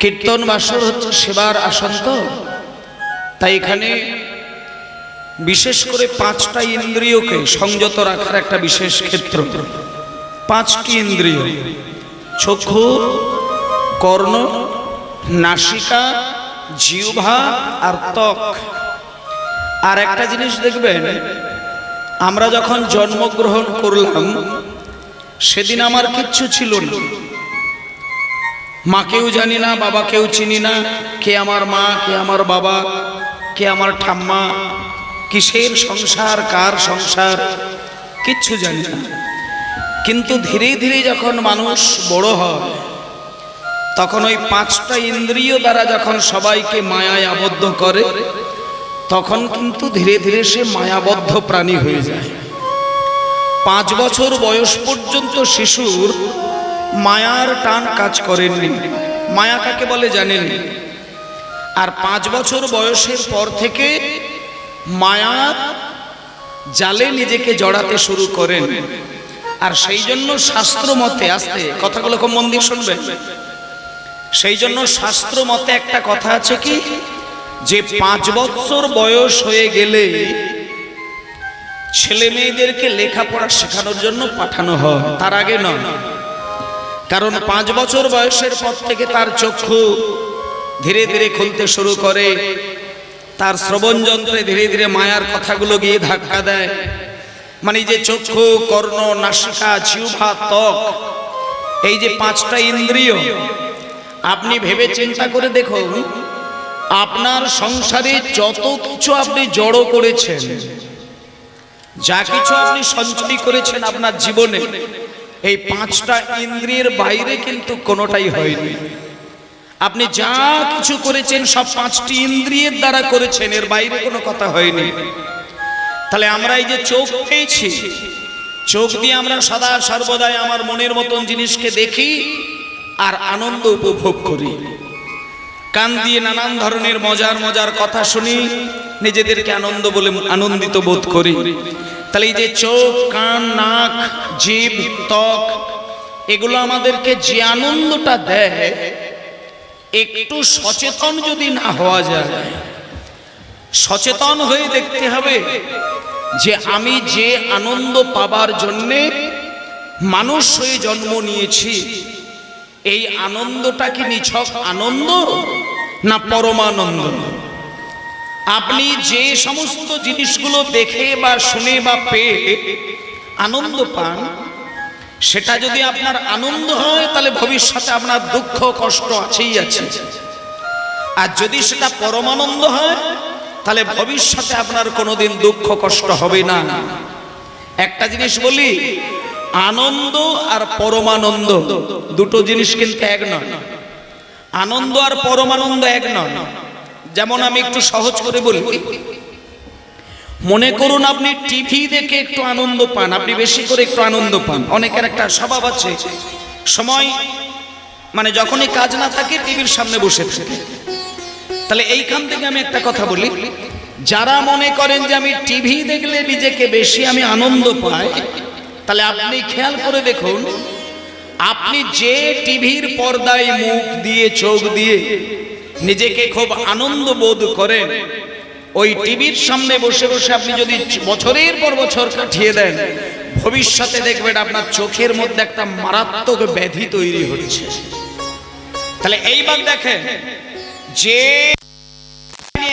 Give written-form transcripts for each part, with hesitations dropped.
কীর্তন বাসর হচ্ছে সেবার আসন, তো তাই এখানে বিশেষ করে পাঁচটা ইন্দ্রিয়কে সংযত রাখার একটা বিশেষ ক্ষেত্র। পাঁচটি ইন্দ্রিয়: চক্ষু, কর্ণ, নাসিকা, জিহ্বা আর ত্বক। আর একটা জিনিস দেখবেন, আমরা যখন জন্মগ্রহণ করলাম সেদিন আমার কিচ্ছু ছিল না, মাকেও জানি না, বাবাকেও চিনি না, কে আমার মা, কে আমার বাবা, কে আমার ঠাম্মা, কিসের সংসার, কার সংসার, কিচ্ছু জানি না। কিন্তু ধীরে ধীরে যখন মানুষ বড় হয় তখন ওই পাঁচটা ইন্দ্রিয় দ্বারা যখন সবাইকে মায়ায় আবদ্ধ করে তখন কিন্তু ধীরে ধীরে সে মায়াবদ্ধ প্রাণী হয়ে যায়। 5 বছর বয়স পর্যন্ত শিশুর মায়ার টান কাজ করেননি, মায়া কাকে বলে জানেননি। আর 5 বছর বয়সের পর থেকে মায়ার জালে নিজেকে জড়াতে শুরু করেন। আর সেই জন্য শাস্ত্র মতে, আসতে কথাগুলো খুব মন দিয়ে শুনবেন, সেই জন্য শাস্ত্র মতে একটা কথা আছে কি, যে 5 বছর বয়স হয়ে গেলে ছেলে মেয়েদেরকে লেখাপড়া শেখানোর জন্য পাঠানো হয়, তার আগে নয়। কারণ 5 বছর বয়সের পর থেকে তার চক্ষু ধীরে ধীরে খুলতে শুরু করে, তার শ্রবণ যন্ত্রে ধীরে ধীরে মায়ার কথাগুলো গিয়ে ধাক্কা দেয়। মানে যে চক্ষু, কর্ণ, নাসিকা, জিহ্বা, ত্বক, এই যে 5টা ইন্দ্রিয়, আপনি ভেবে চিন্তা করে দেখুন, আপনার সংসারে যত কিছু আপনি জড়ো করেছেন, যা কিছু আপনি সঞ্চয় করেছেন আপনার জীবনে, এই 5টা ইন্দ্রিয়ের বাইরে কিন্তু কোনোটাই হয়নি। আপনি যা কিছু করেছেন সব 5টি ইন্দ্রিয়ের দ্বারা করেছেন, এর বাইরে কোনো কথা হয়নি। তাহলে আমরা এই যে চোখ পেয়েছি, চোখ দিয়ে আমরা সদা সর্বদাই আমার মনের মতন জিনিসকে দেখি আর আনন্দ উপভোগ করি। কান দিয়ে নানান ধরনের মজার মজার কথা শুনি, নিজেদেরকে আনন্দ বলে আনন্দিত বোধ করি। তাহলে এই যে চোখ, কান, নাক, জিভ, ত্বক, এগুলো আমাদেরকে যে আনন্দটা দেয়, একটু সচেতন যদি না হওয়া যায়, সচেতন হয়ে দেখতে হবে যে আমি যে আনন্দ পাবার জন্যে মানুষ হয়ে জন্ম নিয়েছি, এই আনন্দটা কি নিছক আনন্দ না পরমানন্দ? আপনি যে সমস্ত জিনিসগুলো দেখে বা শুনে বা পেয়ে আনন্দ পান, সেটা যদি আপনার আনন্দ হয় তাহলে ভবিষ্যতে আপনার দুঃখ কষ্ট আছেই আছে। আর যদি সেটা পরমানন্দ হয় তাহলে ভবিষ্যতে আপনার কোনোদিন দুঃখ কষ্ট হবে না। একটা জিনিস বলি, আনন্দ আর পরমানন্দ দুটো জিনিস কিন্তু এক নয়। আনন্দ আর পরমানন্দ এক নয়। যেমন আমি একটু সহজ করে বলি, মনে করুন আপনি টিভি দেখে একটু আনন্দ পান, আপনি বেশি করে একটু আনন্দ পান। অনেকের একটা স্বভাব আছে, সময় মানে যখনই কাজ না থাকে টিভির সামনে বসে থাকে। তাহলে এইখান থেকে আমি একটা কথা বলি, যারা মনে করেন যে আমি টিভি দেখলে নিজেকে বেশি আমি আনন্দ পাই, তাহলে আপনি খেয়াল করে দেখুন, আপনি যে টিভির পর্দায় মুখ দিয়ে চোখ দিয়ে নিজেকে খুব আনন্দ বোধ করেন, ওই টিভির সামনে বসে বসে আপনি যদি বছরের পর বছর কাটিয়ে দেন, ভবিষ্যতে দেখবেন আপনার চোখের মধ্যে একটা মারাত্মক ব্যাধি তৈরি হচ্ছে। তাহলে এইবার দেখেন, যে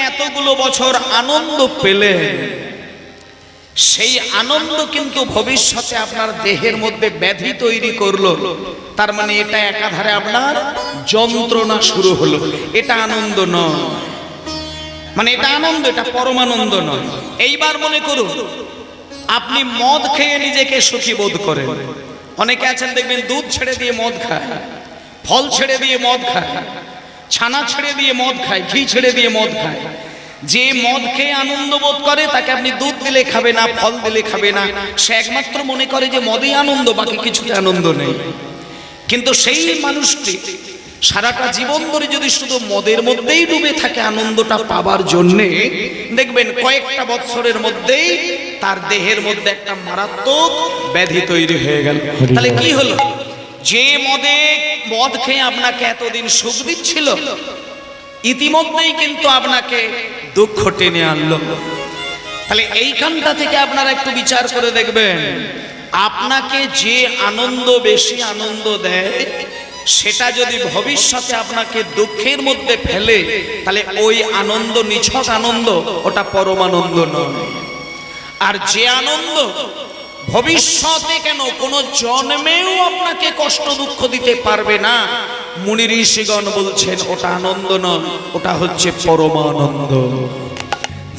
এতগুলো বছর আনন্দ পেলে, সেই আনন্দ কিন্তু ভবিষ্যতে আপনার দেহের মধ্যে ব্যাধি তৈরি করলো। তার মানে এটা একাধারে আপনার যন্ত্রণা শুরু হলো। এটা আনন্দ নয়, মানে এটা আনন্দ, এটা পরমানন্দ নয়। এইবার মনে করুন আপনি মদ খেয়ে নিজেকে সুখী বোধ করেন। অনেকে আছেন দেখবেন দুধ ছেড়ে দিয়ে মদ খায়, ফল ছেড়ে দিয়ে মদ খায়, ছানা ছেড়ে দিয়ে মদ খায়, ঘি ছেড়ে দিয়ে মদ খায়। যে মদ খেয়ে আনন্দ বোধ করে তাকে আপনি দুধ দিলে খাবে না, ফল দিলে খাবে না। সে একমাত্র মনে করে যে মদেই আনন্দ, বাকি কিছুতে আনন্দ নেই। কিন্তু সেই মানুষটি সারাটা জীবন ধরে যদি শুধু মদের মধ্যেই ডুবে থাকে আনন্দটা পাবার জন্যে, দেখবেন কয়েকটা বছরের মধ্যেই তার দেহের মধ্যে একটা মারাত্মক ব্যাধি তৈরি হয়ে গেল। তাহলে কি হলো? যে মদ খেয়ে আপনাকে এতদিন সুখ দিচ্ছিল, ইতিমধ্যেই কিন্তু আপনাকে দুঃখ টেনে আনলো। তাহলে এইখানটা থেকে আপনারা একটু বিচার করে দেখবেন, আপনাকে যে আনন্দ বেশি আনন্দ দেয় সেটা যদি ভবিষ্যতে আপনাকে দুঃখের মধ্যে ফেলে, তাহলে ওই আনন্দ নিছক আনন্দ, ওটা পরমানন্দ নয়। আর যে আনন্দ ভবিষ্যতে কেন কোন জন্মেও আপনাকে কষ্ট দুঃখ দিতে পারবে না, মুনি ঋষিগণ বলছেন ওটা আনন্দ নয়, ওটা হচ্ছে পরমানন্দ।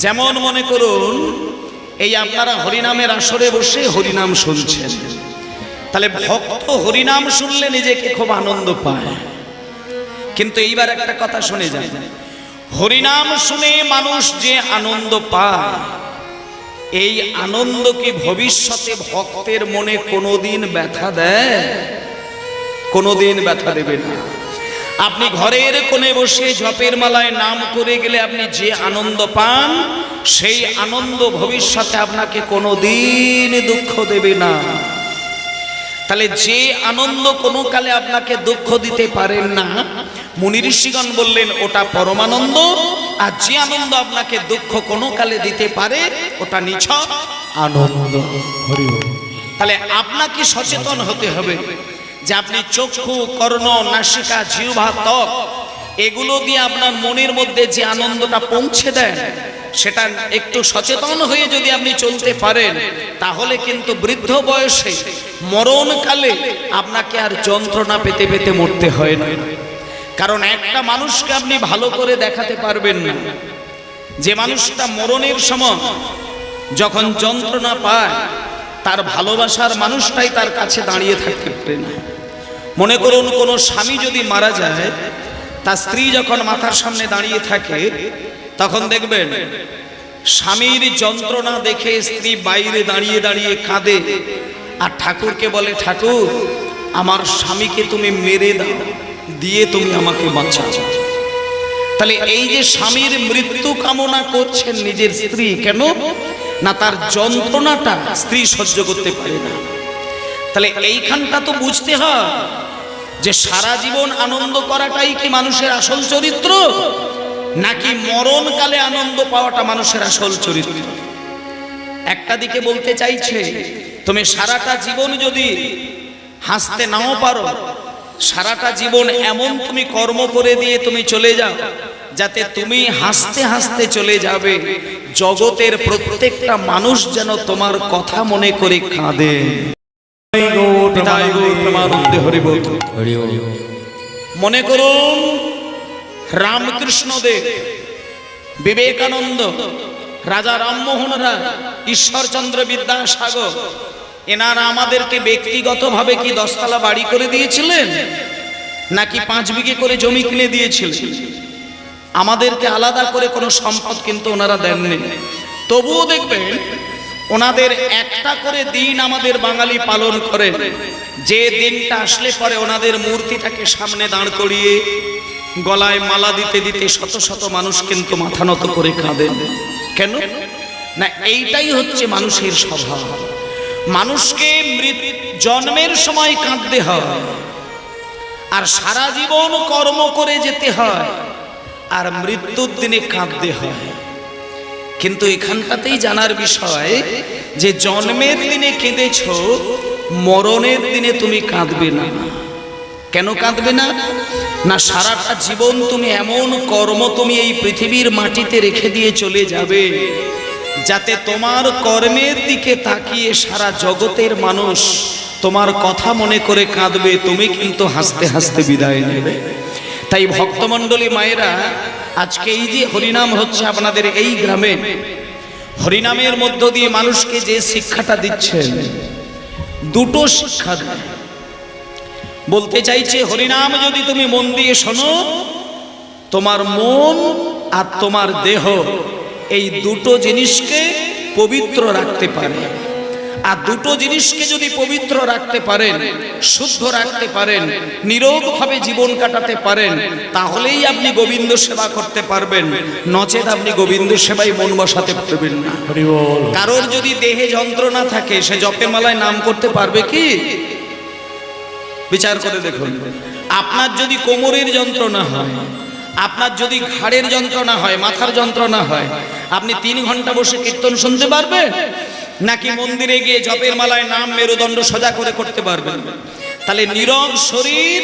যেমন মনে করুন, এই আপনারা হরিনামের আসরে বসে হরিনাম শুনছেন, তাহলে ভক্ত হরিনাম শুনলে নিজেকে খুব আনন্দ পায়। কিন্তু এইবার একটা কথা শুনে যায়, হরিনাম শুনে মানুষ যে আনন্দ পায়, এই আনন্দ কি ভবিষ্যতে ভক্তের মনে কোনোদিন ব্যথা দেয়? কোনোদিন ব্যথা দেবে না। আপনি ঘরের কোণে বসে জপের মালায় নাম করে গেলে আপনি যে আনন্দ পান, সেই আনন্দ ভবিষ্যতে আপনাকে কোনোদিন দুঃখ দেবে না। তাহলে যে আনন্দ কোনো কালে আপনাকে দুঃখ দিতে পারেন না, মুনি ঋষিগণ বললেন ওটা পরমানন্দ। আর যে আনন্দ আপনাকে দুঃখ কোনো কালে দিতে পারে, ওটা নিছক আনন্দ। তাহলে আপনাকে সচেতন হতে হবে যে আপনি চক্ষু, কর্ণ, নাসিকা, জিহ্বা, ত্বক এগুলো দিয়ে আপনার মনের মধ্যে যে আনন্দটা পৌঁছে দেন, সেটা একটু সচেতন হয়ে যদি আপনি চলতে পারেন, তাহলে কিন্তু বৃদ্ধ বয়সে মরণকালে আপনাকে আর যন্ত্রণা পেতে পেতে মরতে হয় না। কারণ একটা মানুষকে আপনি ভালো করে দেখাতে পারবেন না, যে মানুষটা মরণের সময় যখন যন্ত্রণা পায়, তার ভালোবাসার মানুষটাই তার কাছে দাঁড়িয়ে থাকতে পারে না। মনে করুন, কোনো স্বামী যদি মারা যায়, তার স্ত্রী যখন মাথার সামনে দাঁড়িয়ে থাকে, তখন দেখবেন স্বামীর যন্ত্রণা দেখে স্ত্রী বাইরে দাঁড়িয়ে দাঁড়িয়ে কাঁদে, আর ঠাকুরকে বলে, ঠাকুর আমার স্বামীকে তুমি মেরে দাও, দিয়ে তুমি আমাকে বাঁচাও। তাহলে এই যে স্বামীর মৃত্যু কামনা করছেন নিজের স্ত্রী, কেন না? তার যন্ত্রণাটা স্ত্রী সহ্য করতে পারে না। তাহলে এইখানটা তো বুঝতে হয় যে সারা জীবন আনন্দ করাটাই কি মানুষের আসল চরিত্র, নাকি মরণকালে আনন্দ পাওয়াটা মানুষের আসল চরিত্র? একটা দিকে বলতে চাইছে, তুমি সারাটা জীবন যদি হাসতে নাও পারো, সারাটা জীবন এমন তুমি কর্ম করে দিয়ে তুমি চলে যাও, যাতে তুমি হাসতে হাসতে চলে যাবে, জগতের প্রত্যেকটা মানুষ যেন তোমার কথা মনে করে কাঁদে। মনে করুন, রামকৃষ্ণ দেব, বিবেকানন্দ, রাজা রামমোহন রায়, ঈশ্বরচন্দ্র বিদ্যাসাগর, এনারা আমাদেরকে ব্যক্তিগতভাবে কি 10 তলা বাড়ি করে দিয়েছিলেন, নাকি 5 বিঘে করে জমি কিনে দিয়েছিলেন? আমাদেরকে আলাদা করে কোনো সম্পদ কিন্তু ওনারা দেননি। তবুও দেখবেন ওনাদের একটা করে দিন আমাদের বাঙালি পালন করে, যে দিনটা আসলে পরে ওনাদের মূর্তিটাকে সামনে দাঁড় করিয়ে গলায় মালা দিতে দিতে শত শত মানুষ কিন্তু মাথা নত করে কাঁদেন। কেন না? এইটাই হচ্ছে মানুষের স্বভাব। মানুষকে জন্মের সময় কাঁদতে হয়, আর সারা জীবন কর্ম করে যেতে হয়, আর মৃত্যুর দিনে কাঁদতে হয়। কিন্তু এখানটাতেই জানার বিষয় যে জন্মের দিনে কেঁদেছ, মরণের দিনে তুমি কাঁদবে না। কেন কাঁদবে না? না, সারাটা জীবন তুমি এমন কর্ম তুমি এই পৃথিবীর মাটিতে রেখে দিয়ে চলে যাবে, যাতে তোমার কর্মের দিকে তাকিয়ে সারা জগতের মানুষ তোমার কথা মনে করে কাঁদবে, তুমি কিন্তু হাসতে হাসতে বিদায় নেবে। তাই ভক্তমণ্ডলী মায়েরা, আজকে এই যে হরিনাম হচ্ছে আপনাদের এই গ্রামে, হরিনামের মধ্য দিয়ে মানুষকে যে শিক্ষাটা দিচ্ছেন, দুটো শিক্ষা দেয়। বলতে চাইছে, হরিনাম যদি তুমি মন দিয়ে শোনো, তোমার মন আর তোমার দেহ এই দুটো জিনিসকে পবিত্র রাখতে পারে। আর দুটো জিনিসকে যদি পবিত্র রাখতে পারেন, শুদ্ধ রাখতে পারেন, নিরোগভাবে জীবন কাটাতে পারেন, তাহলেই আপনি গোবিন্দ সেবা করতে পারবেন। নচেত আপনি গোবিন্দ সেবায় মন বসাতে পারবেন না। কারোর যদি দেহে যন্ত্রণা থাকে, সে জপের মালায় নাম করতে পারবে কি? বিচার করে দেখুন। আপনার যদি কোমরের যন্ত্রণা হয়, আপনার যদি ঘাড়ের যন্ত্রণা হয়, মাথার যন্ত্রণা হয়, আপনি 3 ঘন্টা বসে কীর্তন শুনতে পারবেন? নাকি মন্দিরে গিয়ে জপের মালায় নাম মেরুদণ্ড সোজা করে করতে পারবেন? তাহলে নীরব শরীর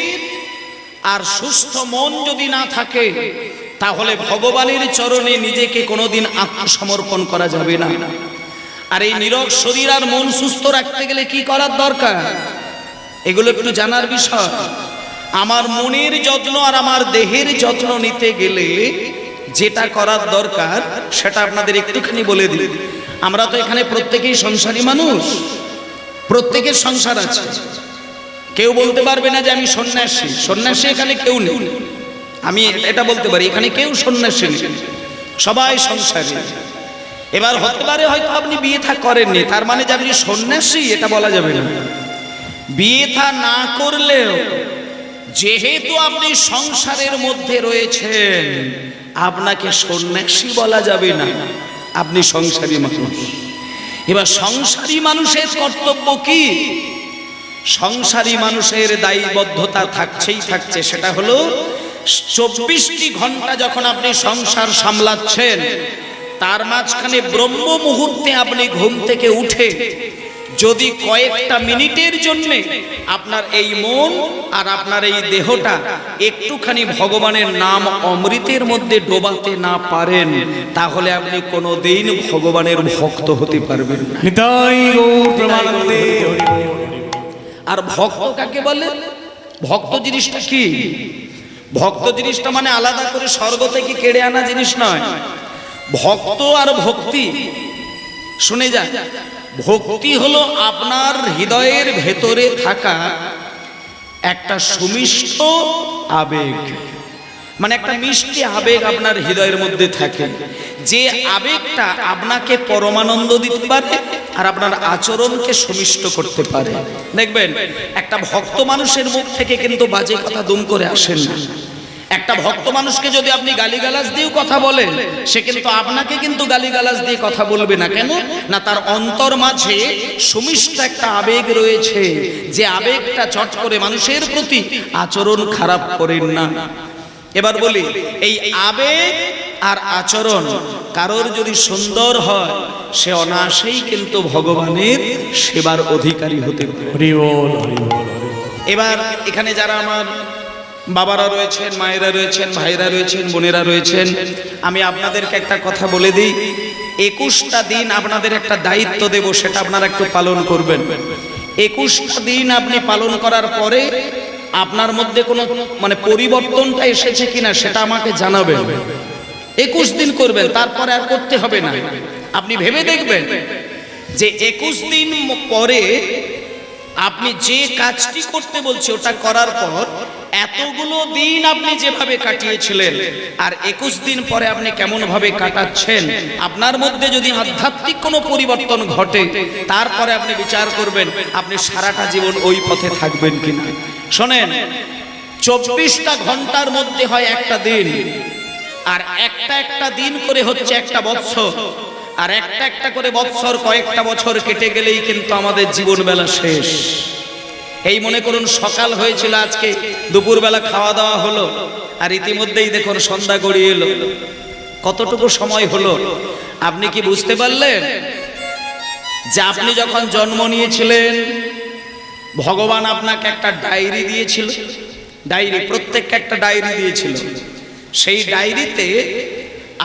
আর সুস্থ মন যদি না থাকে, তাহলে ভগবানের চরণে নিজেকে কোনোদিন আত্মসমর্পণ করা যাবে না। আর এই নীরব শরীর আর মন সুস্থ রাখতে গেলে কি করার দরকার, এগুলো একটু জানার বিষয়। আমার মনের যত্ন আর আমার দেহের যত্ন নিতে গেলে যেটা করার দরকার সেটা আপনাদের একটুখানি বলে দিই। আমরা তো এখানে প্রত্যেকেই সংসারী মানুষ, প্রত্যেকের সংসার আছে। কেউ বলতে পারবে না যে আমি সন্ন্যাসী। সন্ন্যাসী এখানে কেউ নেই, আমি এটা বলতে পারি, এখানে কেউ সন্ন্যাসী নেই, সবাই সংসারী। এবার হতে পারে হয়তো আপনি বিয়ে থা করেননি, তার মানে যে আপনি সন্ন্যাসী এটা বলা যাবে না। বিয়ে থা না করলেও যেহেতু আপনি সংসারের মধ্যে রয়েছেন, আপনাকে সন্ন্যাসী বলা যাবে না, আপনি সংসারী মানুষ। এবার সংসারী মানুষের কর্তব্য কি? সংসারী মানুষের দায়বদ্ধতা থাকছেই থাকছে, সেটা হলো 24টি ঘন্টা যখন আপনি সংসার সামলাচ্ছেন, তার মাঝখানে ব্রহ্ম মুহূর্তে আপনি ঘুম থেকে উঠে যদি কয়েকটা মিনিটের জন্য আপনার এই মন আর আপনার এই দেহটা একটুখানি ভগবানের নাম অমৃতের মধ্যে ডোবাতে না পারেন, তাহলে আপনি কোনোদিন ভগবানের ভক্ত হতে পারবেন না। আর ভক্ত কাকে বলে? ভক্ত জিনিসটা কি? ভক্ত জিনিসটা মানে আলাদা করে স্বর্গ থেকে কেড়ে আনা জিনিস নয়। ভক্ত আর ভক্তি, শুনে যান, ভক্তি হলো আপনার হৃদয়ের ভেতরে থাকা একটা সুমিষ্ট আবেগ, মানে একটা মিষ্টি আবেগ আপনার হৃদয়ের মধ্যে থাকে, যে আবেগটা আপনাকে পরমানন্দ দিতে পারে আর আপনার আচরণকে সুমিষ্ট করতে পারে। দেখবেন একটা ভক্ত মানুষের মুখ থেকে কিন্তু বাজে কথা দুম করে আসেন না। একটা ভক্ত মানুষকে যদি আপনি গালিগালাজ দিয়েও কথা বলেন, সে কিন্তু আপনাকে কিন্তু গালিগালাজ দিয়ে কথা বলবে না। কেন না? তার অন্তর মাঝে সুমিষ্ট একটা আবেগ রয়েছে, যে আবেগটা চট করে মানুষের প্রতি আচরণ খারাপ করেন না। এবার বলি, এই আবেগ আর আচরণ কারোর যদি সুন্দর হয়, সে অনায়াসেই কিন্তু ভগবানের সেবার অধিকারী হতে পারে। এবার এখানে যারা আমার বাবারা রয়েছেন, মায়েরা রয়েছেন, ভাইরা রয়েছেন, বোনেরা রয়েছেন, আমি আপনাদেরকে একটা কথা বলে দিই, 21টা দিন আপনাদের একটা দায়িত্ব দেব, সেটা আপনারা একটু পালন করবেন। 21টা দিন আপনি পালন করার পরে আপনার মধ্যে কোনো মানে পরিবর্তনটা এসেছে কিনা সেটা আমাকে জানাবেন। 21 দিন করবেন, তারপরে আর করতে হবে না। আপনি ভেবে দেখবেন যে 21 দিন পরে আপনি যে কাজটি করতে বলছি ওটা করার পর এতগুলো দিন আপনি যেভাবে কাটিয়েছিলেন আর 21 দিন পরে আপনি কেমন ভাবে কাটাচ্ছেন, আপনার মধ্যে যদি আধ্যাত্মিক কোনো পরিবর্তন ঘটে, তারপরে আপনি বিচার করবেন আপনি সারাটা জীবন ওই পথে থাকবেন কিনা। শোনেন, 24টা ঘন্টার মধ্যে হয় একটা দিন, আর একটা একটা দিন করে হচ্ছে একটা বৎসর, আর একটা একটা করে বৎসর কয়েকটা বছর কেটে গেলেই কিন্তু আমাদের জীবন বেলা শেষ। এই মনে করুন সকাল হয়েছিল, আজকে দুপুরবেলা খাওয়া দাওয়া হলো, আর ইতিমধ্যেই দেখুন সন্ধ্যা গড়িয়ে এলো। কতটুকু সময় হলো আপনি কি বুঝতে পারলেন? যে আপনি যখন জন্ম নিয়েছিলেন, ভগবান আপনাকে একটা ডায়েরি দিয়েছিল, ডায়েরি, প্রত্যেককে একটা ডায়েরি দিয়েছিল। সেই ডায়েরিতে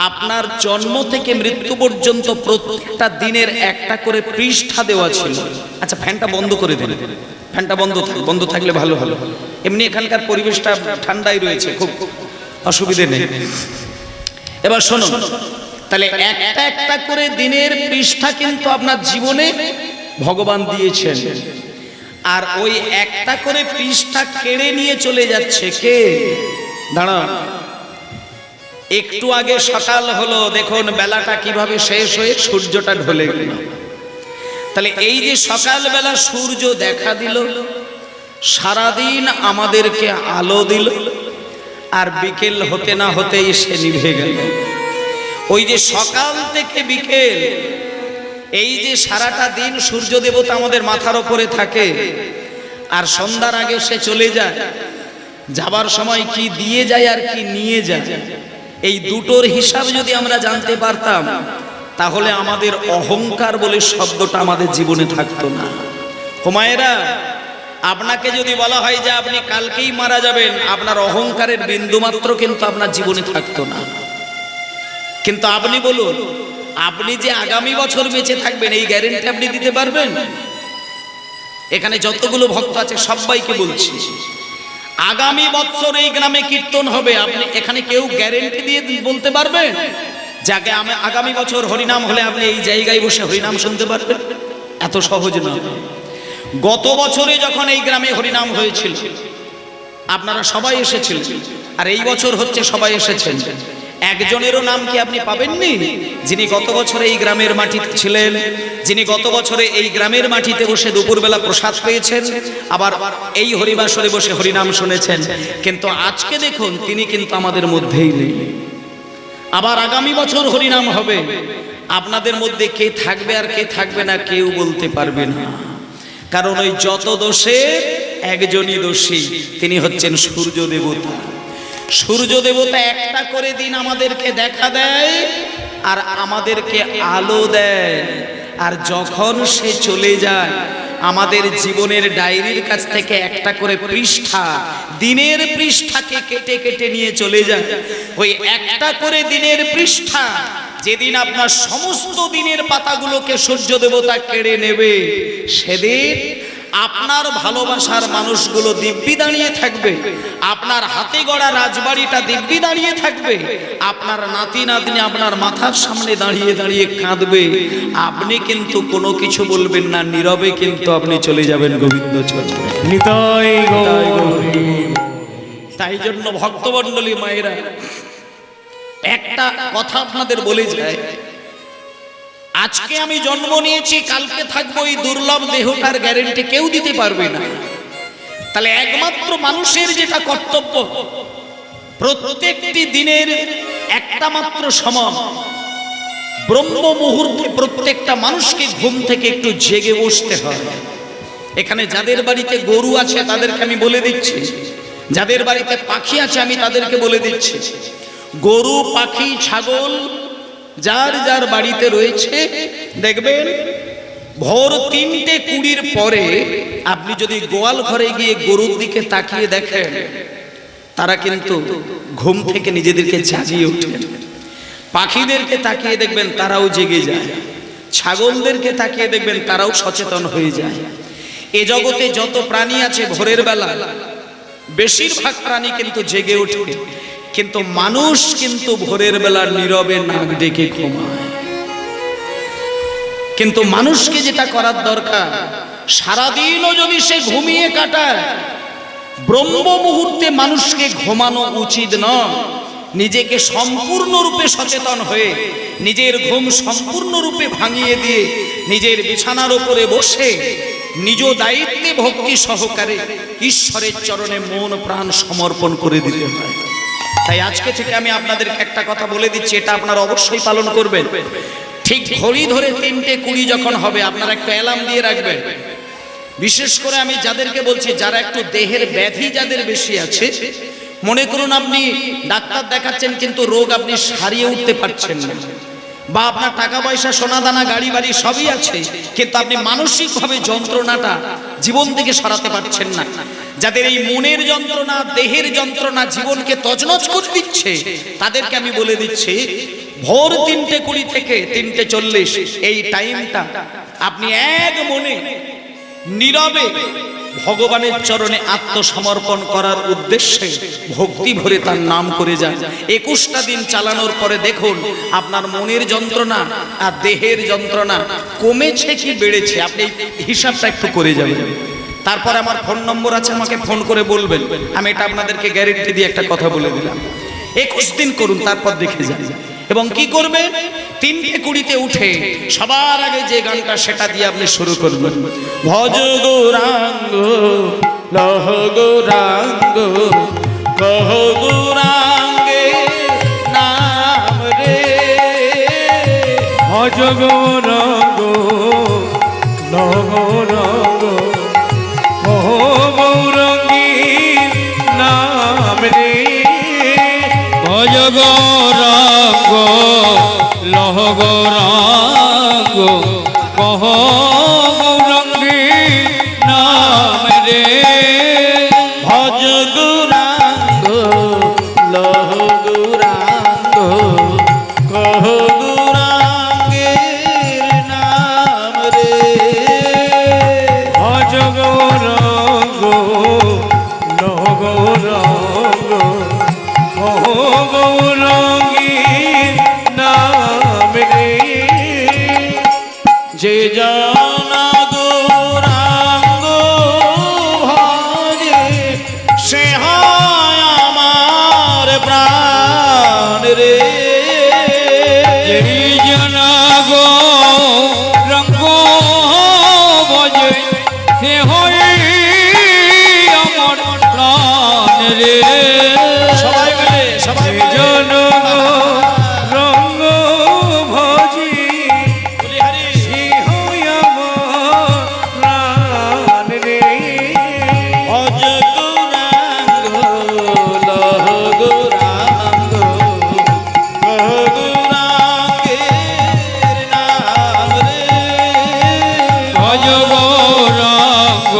আপনার জন্ম থেকে মৃত্যু পর্যন্ত প্রত্যেকটা দিনের একটা করে পৃষ্ঠা দেওয়া ছিল। আচ্ছা, ফ্যানটা বন্ধ করে দিন, ফ্যানটা বন্ধ থাকলে ভালো হলো। এমনি এখানকার পরিবেশটা ঠান্ডাই রয়েছে, খুব অসুবিধে নেই। এবার শোনো, তাহলে একটা একটা করে দিনের পৃষ্ঠা কিন্তু আপনার জীবনে ভগবান দিয়েছেন, আর ওই একটা করে পৃষ্ঠা কেড়ে নিয়ে চলে যাচ্ছে কে? দাঁড়া, একটু আগে সকাল হলো, দেখুন বেলাটা কিভাবে শেষ হয়ে সূর্যটা ঢলে গেল। তাহলে এই যে সকালবেলা সূর্য দেখা দিল, সারাদিন আমাদেরকে আলো দিল, আর বিকেল হতে না হতেই সে নিভে গেল। ওই যে সকাল থেকে বিকেল, এই যে সারাটা দিন সূর্য দেবতা আমাদের মাথার উপরে থাকে, আর সন্ধ্যার আগে সে চলে যায়। যাবার সময় কি দিয়ে যায় আর কি নিয়ে যায়, এই দুটোর হিসাব যদি আমরা জানতে পারতাম তাহলে আমাদের অহংকার বলে শব্দটা আমাদের জীবনে থাকতো না। হুমায়রা, আপনাকে যদি বলা হয় যে আপনি কালকেই মারা যাবেন, আপনার অহংকারের বিন্দুমাত্র কিন্তু আপনার জীবনে থাকতো না। কিন্তু আপনি বলুন, আপনি যে আগামী বছর বেঁচে থাকবেন এই গ্যারেন্টি আপনি দিতে পারবেন? এখানে যতগুলো ভক্ত আছে সবাইকে বলছি, আগামী বছর এই গ্রামে কীর্তন হবে, আপনি এখানে কেউ গ্যারেন্টি দিয়ে বলতে পারবেন যাকে আগামী বছর হরিনাম হলে আপনি এই জায়গায় বসে হরিনাম শুনতে পারবেন? এত সহজ নয়। গত বছরে যখন এই গ্রামে হরিনাম হয়েছিল আপনারা সবাই এসেছিলেন, আর এই বছর হচ্ছে সবাই এসেছেন, একজনেরও নাম কি আপনি পাবেননি যিনি গত বছরে এই গ্রামের মাটিতে ছিলেন, যিনি গত বছরে এই গ্রামের মাটিতে বসে দুপুরবেলা প্রসাদ পেয়েছেন, আবার এই হরিবাসরে বসে হরিনাম শুনেছেন, কিন্তু আজকে দেখুন তিনি কিন্তু আমাদের মধ্যেই নেই। আবার আগামী বছর হরিনাম হবে, আপনাদের মধ্যে কে থাকবে আর কে থাকবে না কেউ বলতে পারবে না। কারণ ওই যত দোষে একজনই দোষী, তিনি হচ্ছেন সূর্য দেবতা। সূর্য দেবতা একটা করে দিন আমাদেরকে দেখা দেয় আর আমাদেরকে আলো দেয়, আর যখন সে চলে যায় আমাদের জীবনের ডায়েরির কাছ থেকে একটা করে পৃষ্ঠা, দিনের পৃষ্ঠাকে কেটে কেটে নিয়ে চলে যায়। ওই একটা করে দিনের পৃষ্ঠা যেদিন আপনার সমস্ত দিনের পাতাগুলোকে সূর্য দেবতা কেড়ে নেবে, সেদিন আপনার ভালোবাসার মানুষগুলো দিব্যি দাঁড়িয়ে থাকবে, আপনার হাতে গড়া রাজবাড়িটা দিব্যি দাঁড়িয়ে থাকবে, আপনার নাতি নাতনি আপনার মাথার সামনে দাঁড়িয়ে দাঁড়িয়ে কাঁদবে, আপনি কিন্তু কোনো কিছু বলবেন না, নীরবে কিন্তু আপনি চলে যাবেন গোবিন্দ চরণে। নিতাই গৌর। তাই জন্য ভক্তমণ্ডলী মায়েরা, একটা কথা আপনাদের বলে যায়, আজকে আমি জন্ম নিয়েছি কালকে থাকবো, এই দুর্লভ দেহটার গ্যারেন্টি কেউ দিতে পারবে না। তাহলে একমাত্র মানুষের যেটা কর্তব্য, প্রত্যেকটি দিনের একটা মাত্র সময় ব্রহ্ম মুহূর্তে প্রত্যেকটা মানুষকে ঘুম থেকে একটু জেগে বসতে হয়। এখানে যাদের বাড়িতে গরু আছে তাদেরকে আমি বলে দিচ্ছি, যাদের বাড়িতে পাখি আছে আমি তাদেরকে বলে দিচ্ছি, গরু পাখি ছাগল যার যার বাড়িতে রয়েছে, দেখবেন ভোর 3:20 পরে আপনি যদি গোয়াল ঘরে গিয়ে গরুর দিকে তাকিয়ে দেখেন, তারা কিন্তু ঘুম থেকে নিজেদেরকে জাগিয়ে ওঠেন। পাখিদেরকে তাকিয়ে দেখবেন তারাও জেগে যায়, ছাগলদেরকে তাকিয়ে দেখবেন তারাও সচেতন হয়ে যায়। এ জগতে যত প্রাণী আছে ভোরের বেলা বেশিরভাগ প্রাণী কিন্তু জেগে ওঠে, কিন্তু মানুষ কিন্তু ভোরের বেলা নীরবে নাক ডেকে ঘুমায়। কিন্তু মানুষকে যেটা করার দরকার, সারাদিনও যদি সে ঘুমিয়ে কাটায়, ব্রহ্ম মুহূর্তে মানুষকে ঘুমানো উচিত নয়। নিজেকে সম্পূর্ণরূপে সচেতন হয়ে নিজের ঘুম সম্পূর্ণরূপে ভাঙিয়ে দিয়ে নিজের বিছানার উপরে বসে নিজ দায়িত্বে ভক্তি সহকারে ঈশ্বরের চরণে মন প্রাণ সমর্পণ করে দিতে হয়। তাই আজকে থেকে আমি আপনাদেরকে একটা কথা বলে দিচ্ছি, এটা আপনারা অবশ্যই পালন করবেন। ঠিক ঘড়ি ধরে 3:20 যখন হবে আপনারা একটা অ্যালার্ম দিয়ে রাখবেন। বিশেষ করে আমি যাদেরকে বলছি, যারা একটু দেহের ব্যাধি যাদের বেশি আছে, মনে করুন আপনি ডাক্তার দেখাচ্ছেন কিন্তু রোগ আপনি সারিয়ে উঠতে পারছেন না, বা আপনার টাকা পয়সা সোনা দানা গাড়ি বাড়ি সবই আছে কিন্তু আপনি মানসিকভাবে যন্ত্রণাটা জীবন থেকে সরাতে পারছেন না, যাদের এই মনের যন্ত্রণা দেহের যন্ত্রণা জীবনকে তছনছ করে দিচ্ছে, তাদেরকে আমি বলে দিচ্ছি ভোর 3:20 থেকে 3:40 এই টাইমটা আপনি এক মনে নীরবে ভগবানের চরণে আত্মসমর্পণ করার উদ্দেশ্যে ভক্তি ভরে তার নাম করে যান। 21টা দিন চালানোর পরে দেখুন আপনার মনের যন্ত্রণা আর দেহের যন্ত্রণা কমেছে কি বেড়েছে, আপনি হিসাবটা একটু করে যাবেন। তারপরে আমার ফোন নম্বর আছে, আমাকে ফোন করে বলবেন, আমি এটা আপনাদেরকে গ্যারেন্টি দিয়ে একটা কথা বলে দিলাম। 21 দিন করুন, তারপর দেখে যান। এবং কি করবেন, 3:20 উঠে সবার আগে যে গানটা সেটা দিয়ে আপনি শুরু করবেন, ভজ গৌরাঙ্গ লহ গৌরাঙ্গ কহ গৌরাঙ্গে নাম রে, ভজ গৌরাঙ্গ লহ গৌরাঙ্গ কহ গৌরাঙ্গী নাম ভজ গৌরাঙ্গ লহ গৌরাঙ্গ কহ গৌরাঙ্গী নাম রে ভজ গৌরাঙ্গ লহ গৌরাঙ্গ কহ গৌরাঙ্গের নাম রে ভজ গৌরাঙ্গ লহ গৌরাঙ্গ কহ গৌরাঙ্গী নাম রে যে জানা গৌরাঙ্গ ভজে সে হয় আমার প্রাণ রে যেই জনা গৌরাঙ্গ ভজে সে হয় আমার প্রাণ রে সবাই মিলে সবাই মিলে জন রঙ্গ ভজি বলি হরি প্রাণ রে ভজ গৌরাঙ্গ লহ গৌরাঙ্গ কহ গৌরাঙ্গের নাম রে ভজ গৌরাঙ্গ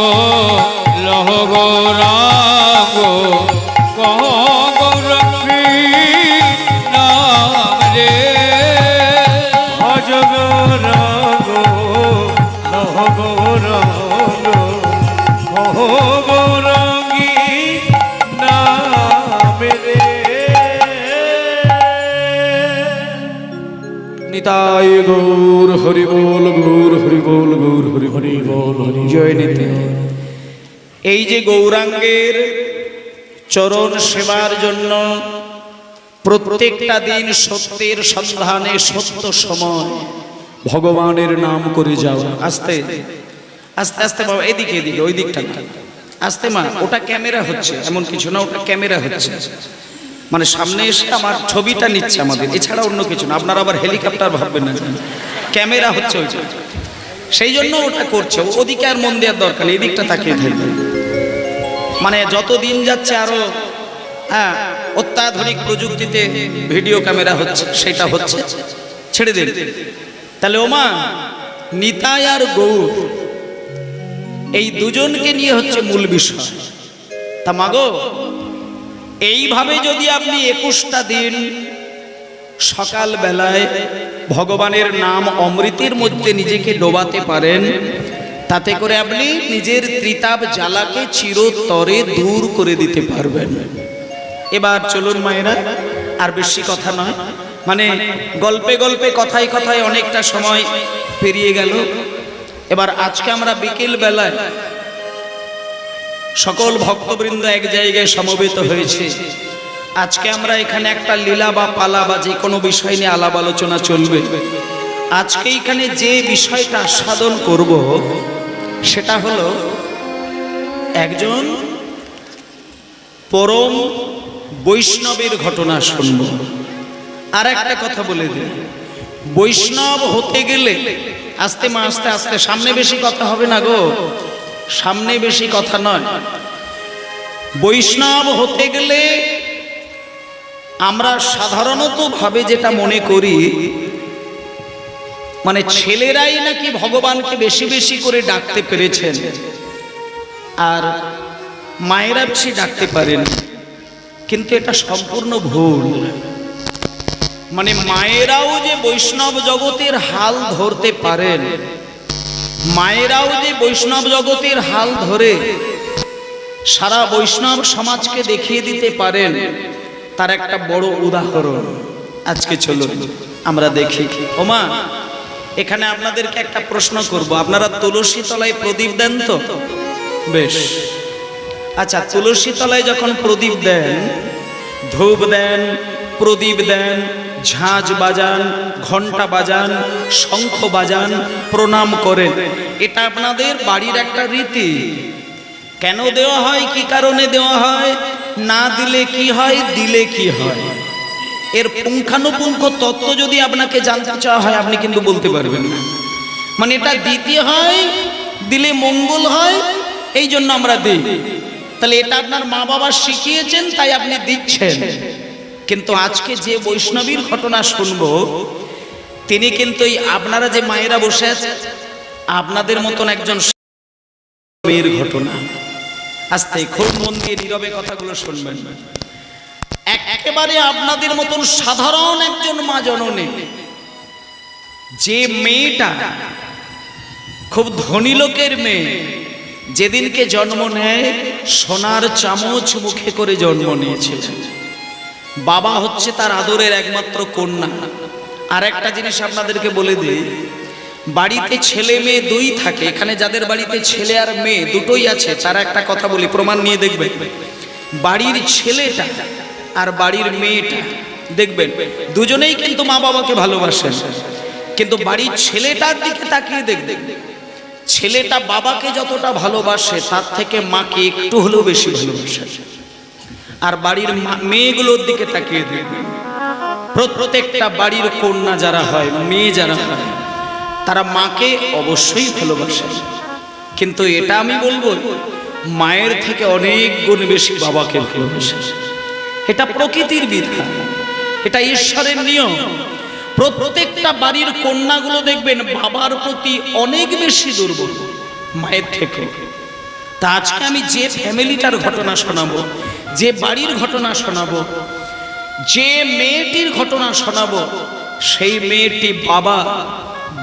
লহ গৌরাঙ্গ কহ গৌরাঙ্গী নাম রে ভজ গৌরাঙ্গ লহ গৌরাঙ্গ কহ গৌরাঙ্গী নাম রে নিতাই গৌর হরি বল গৌর হরি বল গৌর হরি হরি বল হরি জয় নিতে। এই যে গৌরাঙ্গের চরণ সেবার জন্য প্রত্যেকটা দিন সত্যের সন্ধানে সত্য সময় ভগবানের নাম করে যাও। আস্তে আস্তে আস্তে বাবা, এদিকে এদিকে ওই দিকটা না, আস্তে মা, ওটা ক্যামেরা হচ্ছে এমন কিছু না, ওটা ক্যামেরা হচ্ছে, মানে সামনে এসে আমার ছবিটা নিচ্ছে আমাদের, এছাড়া অন্য কিছু না। আপনারা আবার হেলিকপ্টার ভাববেন না, ক্যামেরা হচ্ছে ওইটা, সেই জন্য ওটা করছে। ওদিকে আর মন দেওয়ার দরকার নেই, এদিকটা তাকিয়ে থাকবে। মানে যত দিন যাচ্ছে আরো অত্যাধুনিক প্রযুক্তিতে ভিডিও ক্যামেরা হচ্ছে, সেটা হচ্ছে, ছেড়ে দিন। তাহলে ওমা, নিতাই আর গৌর এই দুজনকে নিয়ে হচ্ছে মূল বিষয়। তা মাগো, এইভাবে যদি আপনি 21টা দিন সকাল বেলায় ভগবানের নাম অমৃতের মধ্যে নিজেকে ডোবাতে পারেন, তাতে করে আপনি নিজের ত্রিতাপ জ্বালাকে চিরতরে দূর করে দিতে পারবেন। এবার চলুন মায়েরা, আর বেশি কথা নয়, মানে গল্পে গল্পে কথায় কথায় অনেকটা সময় পেরিয়ে গেল। এবার আজকে আমরা বিকেল বেলায় সকল ভক্তবৃন্দ এক জায়গায় সমবেত হয়েছে। আজকে আমরা এখানে একটা লীলা বা পালা বা যে কোনো বিষয় নিয়ে আলাপ আলোচনা চলবে। আজকে এখানে যে বিষয়টা আস্বাদন করব সেটা হলো একজন পরম বৈষ্ণবের ঘটনা শুনব। আর একটা কথা বলে দিই, বৈষ্ণব হতে গেলে আস্তে মা, আস্তে আস্তে, সামনে বেশি কথা হবে না গো, সামনে বেশি কথা নয়। বৈষ্ণব হতে গেলে আমরা সাধারণত ভাবে যেটা মনে করি, মানে ছেলেরাই নাকি ভগবানকে বেশি বেশি করে ডাকতে পেরেছেন আর মায়েরা বেশি ডাকতে পারেন, কিন্তু এটা সম্পূর্ণ ভুল। মানে মায়েরাও যে বৈষ্ণব জগতের হাল ধরতে পারেন, মায়েরাও যে বৈষ্ণব জগতের হাল ধরে সারা বৈষ্ণব সমাজকে দেখিয়ে দিতে পারেন, তার একটা বড় উদাহরণ আজকে চলুন আমরা দেখি। ওমা, এখানে আপনাদেরকে একটা প্রশ্ন করব, আপনারা তুলসী তলায় প্রদীপ দেন তো? বেশ, আচ্ছা, তুলসী তলায় যখন প্রদীপ দেন, ধূপ দেন, প্রদীপ দেন, ঝাঁঝ বাজান, ঘন্টা বাজান, শঙ্খ বাজান, প্রণাম করেন, এটা আপনাদের বাড়ির একটা রীতি। কেন দেওয়া হয়, কি কারণে দেওয়া হয়, না দিলে কি হয়, দিলে কি হয়, এর পুঙ্খানুপুঙ্খ তত্ত্ব যদি আপনাকে জানতে চাওয়া হয়, আপনি কিন্তু বলতে পারবেন না। মানে এটা দিতে হয়, দিলে মঙ্গল হয়, এই জন্য আমরা দিই। তাহলে এটা আপনার মা বাবা শিখিয়েছেন, তাই আপনি দিচ্ছেন। কিন্তু আজকে যে বৈষ্ণবীর ঘটনা শুনবো, তিনি কিন্তু এই আপনারা যে মায়েরা বসে আছে, আপনাদের মতন একজন মেয়ের ঘটনা। আস্তে খুব মন দিয়ে নীরবে কথাগুলো শুনবেন। একেবারে আপনাদের মতন সাধারণ একজন মা জননী, যে মেয়েটা খুব ধনী লোকের মেয়ে, যেদিনকে জন্ম নেয় সোনার চামচ মুখে করে জন্ম নিয়েছিল। বাবা হচ্ছে তার আদরের একমাত্র কন্যা। আর একটা জিনিস আপনাদেরকে বলে দিই, বাড়িতে ছেলে মেয়ে দুই থাকে। এখানে যাদের বাড়িতে ছেলে আর মেয়ে দুটোই আছে, তারা একটা কথা বলি, প্রমাণ নিয়ে দেখবেন। বাড়ির ছেলেটা আর বাড়ির মেয়েটা দেখবেন দুজনেই কিন্তু মা বাবাকে ভালোবাসেন, কিন্তু বাড়ির ছেলেটার দিকে তাকিয়ে দেখবেন, ছেলেটা বাবাকে যতটা ভালোবাসে তার থেকে মাকে একটু হলেও বেশি ভালোবাসে। আর বাড়ির মেয়েগুলোর দিকে তাকিয়ে দেখবেন, প্রত্যেকটা বাড়ির কন্যা যারা হয়, মেয়ে যারা হয়, তারা মাকে অবশ্যই ভালোবাসে, কিন্তু এটা আমি বলবো মায়ের থেকে অনেক গুণ বেশি বাবাকে ভালোবাসে। এটা প্রকৃতির বিধান, এটা ঈশ্বরের নিয়ম। প্রত্যেকটা বাড়ির কন্যাগুলো দেখবেন বাবার প্রতি অনেক বেশি দুর্বল মায়ের থেকে। তা আজকে আমি যে ফ্যামিলিটার ঘটনা শোনাবো, যে বাড়ির ঘটনা শোনাবো, যে মেয়েটির ঘটনা শোনাবো, সেই মেয়েটি বাবা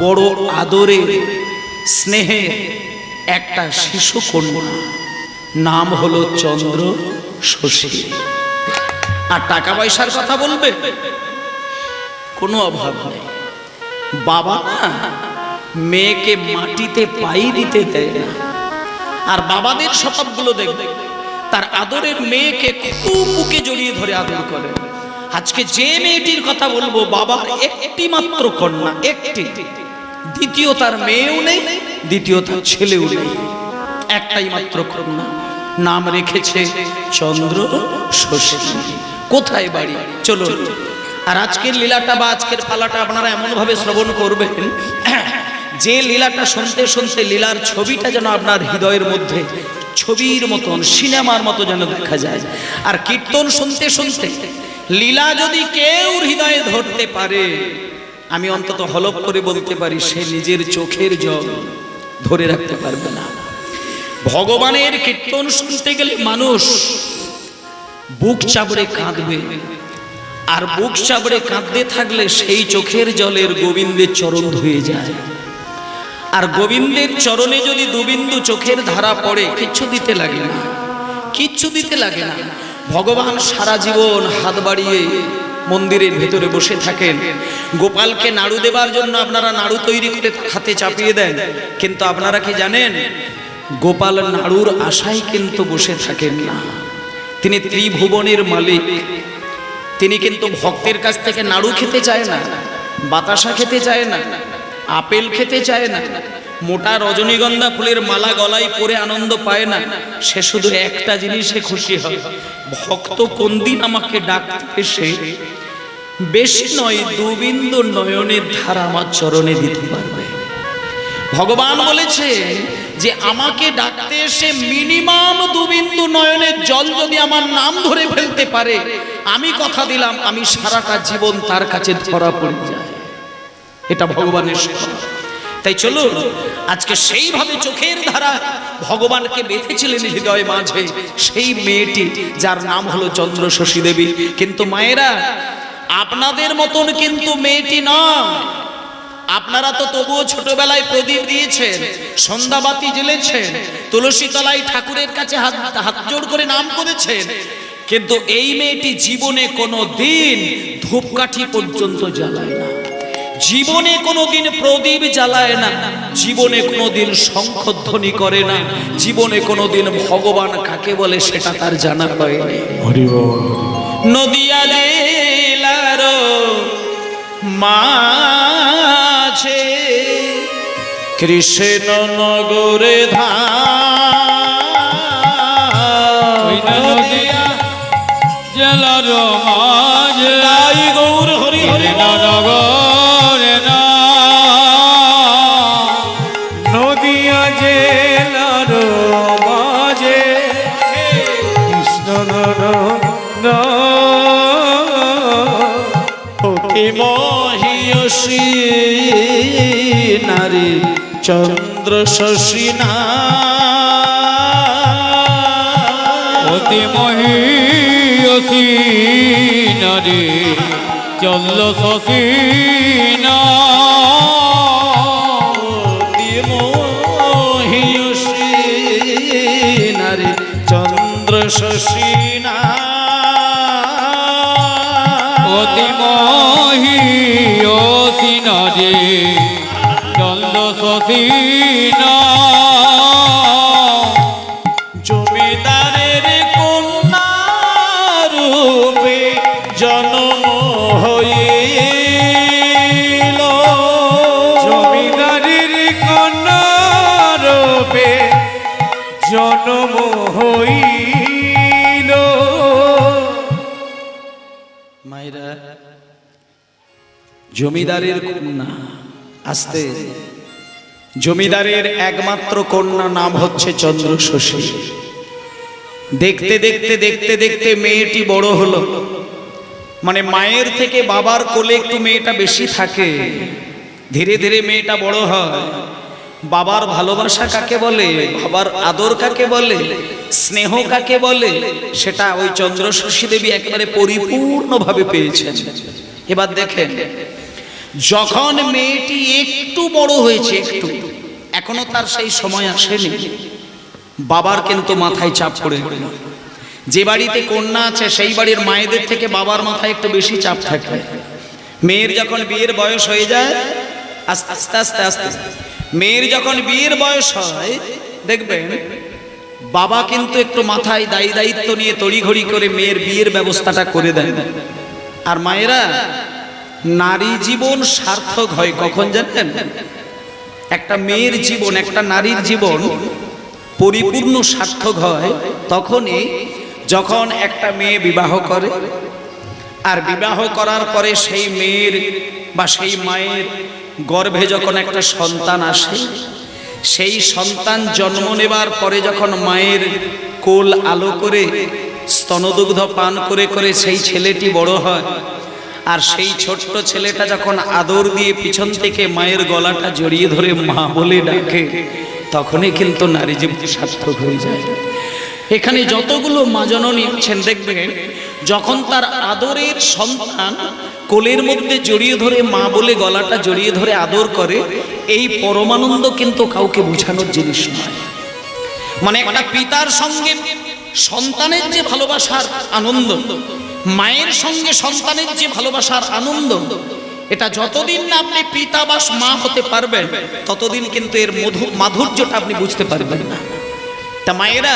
বড় আদরে স্নেহে একটা শিশু কন্যা, নাম হলো চন্দ্র শশী। আর টাকা পয়সার কথা বলবে, কোনো অভাব নেই। বাবা না মেয়েকে মাটিতে পাই দিতে দেয় না। আর বাবাদের স্বভাবগুলো দেখবে, তার আদরের মেয়েকে খুব বুকে জড়িয়ে ধরে আদর করে। আজকে যে মেয়েটির কথা বলবো, বাবার একটি মাত্র কন্যা, একটি, দ্বিতীয় তার মেয়েও নেই, দ্বিতীয় তার ছেলেও নেই, একটাই মাত্র কন্যা, নাম রেখেছে চন্দ্র শশী। কোথায় বাড়ি চলো। আর আজকের লীলাটা বা আজকের পালাটা আপনারা এমন ভাবে শ্রবণ করবেন, যে লীলাটা শুনতে শুনতে লীলার ছবিটা যেন আপনার হৃদয়ের মধ্যে ছবির মতন, সিনেমার মতো যেন দেখা যায়। আর কীর্তন শুনতে শুনতে লীলা যদি কেউ হৃদয়ে ধরতে পারে, আমি অন্তত হলপ করে বলতে পারি, সে নিজের চোখের জল ধরে রাখতে পারবে না। ভগবানের কীর্তন শুনতে গেলে মানুষ বুক চাপড়ে কাঁদবে, আর বুক চাপড়ে কাঁদতে থাকলে সেই চোখের জলের গোবিন্দের চরণ ধুয়ে যায়। আর গোবিন্দের চরণে যদি দুবিন্দু চোখের ধারা পড়ে, কিচ্ছু দিতে লাগে না, কিচ্ছু দিতে লাগে না। ভগবান সারা জীবন হাত বাড়িয়ে মন্দিরের ভেতরে বসে থাকেন। গোপালকে নাড়ু দেবার জন্য আপনারা নাড়ু তৈরি করে হাতে চাপিয়ে দেন, কিন্তু আপনারা কি জানেন, গোপাল নাড়ুর আশায় কিন্তু বসে থাকেন না। তিনি ত্রিভুবনের মালিক। তিনি কিন্তু ভক্তের কাছ থেকে নাড়ু খেতে চায় না, বাতাসা খেতে চায় না, আপেল খেতে চায় না, মোটা রজনীগন্ধা ফুলের মালা গলায় পরে আনন্দ পায় না। সে শুধু একটা জিনিসে খুশি হয়, ভক্ত কোন দিন আমাকে ডাকতে এসে বেশি নয় দুবিন্দু নয়নের ধারা আমার চরণে দিতে পারবে। ভগবান বলেছে যে আমাকে ডাকতে এসে মিনিমাম দুবিন্দু নয়নের জল যদি আমার নাম ধরে ফেলতে পারে, আমি কথা দিলাম আমি সারাটা জীবন তার কাছে ধরা পড়ে যায়। এটা ভগবানের স্বভাব। তাই চলো আজকে সেইভাবে চোখের ধারা ভগবানকে বেঁধেছিলেন হৃদয় মাঝে সেই মেয়েটি, যার নাম হলো চন্দ্র শশী দেবী। কিন্তু মায়েরা, আপনাদের মতন কিন্তু মেয়েটি নয়। আপনারা তো তবুও ছোটবেলায় প্রদীপ দিয়েছেন, সন্ধ্যাবাতি জ্বেলেছেন, তুলসী তলায় ঠাকুরের কাছে হাত জোড় করে নাম করেছেন, কিন্তু এই মেয়েটি জীবনে কোনো দিন ধূপকাঠি পর্যন্ত জ্বালায় না, জীবনে কোনোদিন প্রদীপ জ্বালায় না, জীবনে কোনোদিন শঙ্খধ্বনি করে না, জীবনে কোনোদিন ভগবান কাকে বলে সেটা তার জানা হয়নি। নদিয়া জেলার মাঝে কৃষ্ণ নগরে নদিয়া জেলার মাঝে গৌর হরি হরি নগরে না, নদিয়া জেলার মাঝে কৃষ্ণ অতি মহিয়সী নারী চন্দ্র শশী না অতি মহিয়সী নারী চন্দ্র শশী না অতি মহিয়সী নারী চন্দ্র শশী না অতি মহিয়সী নারী চন্দ্র শশী না জমিদারের কন্যা রূপে জন্ম হইল জমিদারির কন্যা রূপে জন্ম হইল মায়েরা জমিদারের কন্যা আসতে জমিদারের একমাত্র কন্যা নাম হচ্ছে চন্দ্র শশী দেখতে দেখতে দেখতে দেখতে মেয়েটি বড় হলো মানে মায়ের থেকে বাবার কোলে একটু মেয়েটা বেশি থাকে ধীরে ধীরে মেয়েটা বড় হয় বাবার ভালোবাসা কাকে বলে বাবার আদর কাকে বলে স্নেহ কাকে বলে সেটা ওই চন্দ্র শশী দেবী একেবারে পরিপূর্ণভাবে পেয়েছেন এবার দেখেন যখন মেয়েটি একটু বড় হয়েছে একটু এখনো তার সেই সময় আসেনি বাবার কিন্তু মাথায় চাপ পড়ে গেল যে বাড়িতে কন্যা আছে সেই বাড়ির মায়েদের থেকে বাবার মাথায় একটু বেশি চাপ থাকে মেয়ের যখন বিয়ের বয়স হয়ে যায় আস্তে আস্তে আস্তে আস্তে মেয়ের যখন বিয়ের বয়স হয় দেখবেন বাবা কিন্তু একটু মাথায় দায়িত্ব নিয়ে তড়িঘড়ি করে মেয়ের বিয়ের ব্যবস্থাটা করে দেয় আর মায়েরা নারী জীবন সার্থক হয় কখন জানেন একটা মেয়ের জীবন একটা নারীর জীবন পরিপূর্ণ সার্থক হয় তখনই যখন একটা মেয়ে বিবাহ করে আর বিবাহ করার পরে সেই মেয়ের বা সেই মায়ের গর্ভে যখন একটা সন্তান আসে সেই সন্তান জন্ম নেবার পরে যখন মায়ের কোল আলো করে স্তনদুগ্ধ পান করে করে সেই ছেলেটি বড় হয় আর সেই ছোট্ট ছেলেটা যখন আদর দিয়ে পিছন থেকে মায়ের গলাটা জড়িয়ে ধরে মা বলে ডাকে তখনই কিন্তু নারী জীবন সার্থক হয়ে যায় এখানে যতগুলো মা জননী আছেন দেখবেন যখন তার আদরের সন্তান কোলের মধ্যে জড়িয়ে ধরে মা বলে গলাটা জড়িয়ে ধরে আদর করে এই পরমানন্দ কিন্তু কাউকে বোঝানোর জিনিস নয় মানে একটা পিতার সঙ্গে সন্তানের যে ভালোবাসার আনন্দ মায়ের সঙ্গে সন্তানের যে ভালোবাসার আনন্দ এটা যতদিন না আপনি পিতা বা মা হতে পারবেন ততদিন কিন্তু এর মাধুর্যটা আপনি বুঝতে পারবেন না তা মায়েরা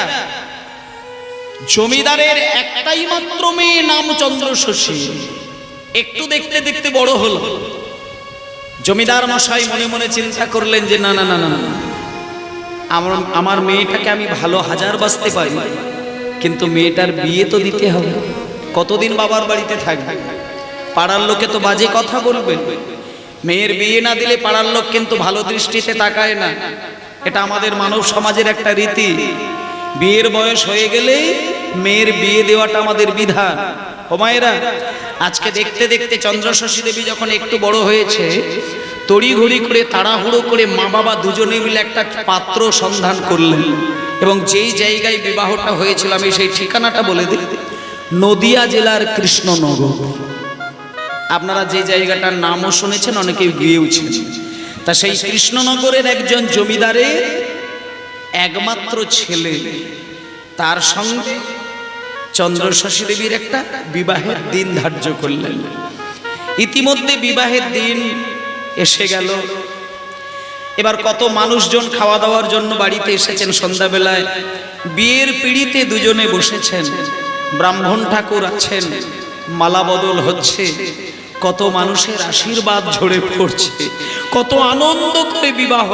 জমিদারের একটাই মাত্র মেয়ে নাম চন্দ্র শশী একটু দেখতে দেখতে বড় হলো জমিদার মশাই মনে মনে চিন্তা করলেন যে না না না না আমার মেয়েটাকে আমি ভালো হাজার বাঁচতে পারি কিন্তু মেয়েটার বিয়ে তো দিতে হবে কতদিন বাবার বাড়িতে থাকবে পাড়ার লোকে তো বাজে কথা বলবে মেয়ের বিয়ে না দিলে পাড়ার লোক কিন্তু ভালো দৃষ্টিতে তাকায় না এটা আমাদের মানব সমাজের একটা রীতি বিয়ের বয়স হয়ে গেলে মেয়ের বিয়ে দেওয়াটা আমাদের বিধান ও মায়েরা আজকে দেখতে দেখতে চন্দ্র শশী দেবী যখন একটু বড় হয়েছে তড়িঘড়ি করে তাড়াহুড়ো করে মা বাবা দুজনে মিলে একটা পাত্র সন্ধান করলেন এবং যেই জায়গায় বিবাহটা হয়েছিল আমি সেই ঠিকানাটা বলে দিই নদিয়া জেলার কৃষ্ণনগর আপনারা যে জায়গাটার নামও শুনেছেন অনেকেই গিয়েওছেন তা সেই কৃষ্ণনগরের একজন জমিদারের একমাত্র ছেলে তার সঙ্গে চন্দ্র শশী দেবীর একটা বিবাহের দিন ধার্য করলেন ইতিমধ্যে বিবাহের দিন এসে গেল এবার কত মানুষজন খাওয়া দাওয়ার জন্য বাড়িতে এসেছেন সন্ধ্যাবেলায় বিয়ের পিঁড়িতে দুজনে বসেছেন ব্রাহ্মণ ঠাকুর আছেন মালা বদল হচ্ছে কত মানুষের আশীর্বাদ ঝরে পড়ছে কত আনন্দ করে বিবাহ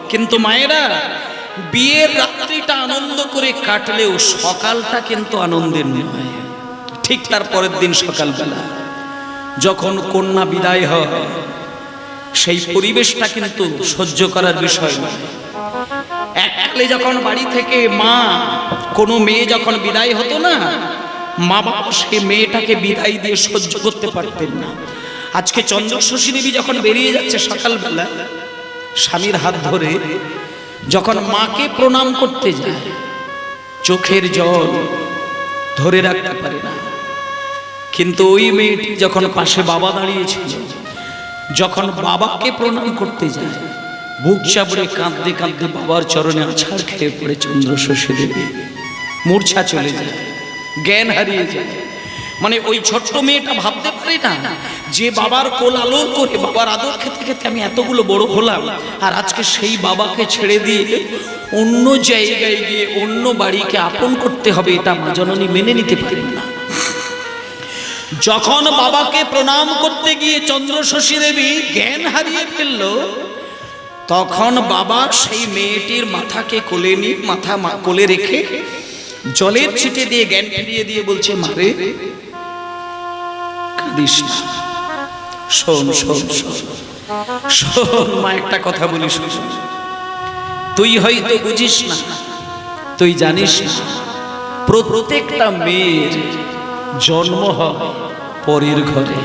কিন্তু মায়েরা বিয়ের রাত্রিটা আনন্দ করে কাটলেও সকালটা কিন্তু আনন্দের নয় ঠিক তার পরের দিন সকালবেলা যখন কন্যা বিদায় হয় সেই পরিবেশটা কিন্তু সহ্য করার বিষয় নয় এককালে যখন বাড়ি থেকে মা কোনো মেয়ে যখন বিদায় হতো না মা বাবা সেই মেয়েটাকে বিদায় দিয়ে সহ্য করতে পারতেন না আজকে চন্দ্রশশী দেবী যখন বেরিয়ে যাচ্ছে সকালবেলা স্বামীর হাত ধরে, যখন মাকে প্রণাম করতে যায় চোখের জল ধরে রাখতে পারে না। কিন্তু ওই মেয়েটি যখন পাশে বাবা দাঁড়িয়েছিল, যখন বাবাকে প্রণাম করতে যায় বুক চাপড়ে কাঁদতে কাঁদতে বাবার চরণে আছাড় খেয়ে পড়ে চন্দ্রশশী দেবী মূর্ছা চলে যায়, জ্ঞান হারিয়ে যায়। মানে ওই ছোট্ট মেয়েটা ভাবতে পারে না যে বাবার কোল আলোর করে বাবার আদর খেতে খেতে আমি এতগুলো বড় হলাম, আর আজকে সেই বাবাকে ছেড়ে দিয়ে অন্য জায়গায় গিয়ে অন্য বাড়িকে আপন করতে হবে, এটা মা জননী মেনে নিতে পারেন না। যখন বাবাকে প্রণাম করতে গিয়ে চন্দ্রশশী দেবী জ্ঞান হারিয়ে ফেলল, তখন বাবা সেই মেয়েটির মাথাকে কোলে নিয়ে মাথা কোলে রেখে জলের ছিটে দিয়ে জ্ঞান ফিরিয়ে দিয়ে বলছে, মারে কাঁদিস না, শোন শোন শোন শোন মা, একটা কথা বলি শোন। তুই হয়তো বুঝিস না, তুই জানিস না, প্রত্যেকটা মেয়ের জন্ম হয় পরের ঘরে,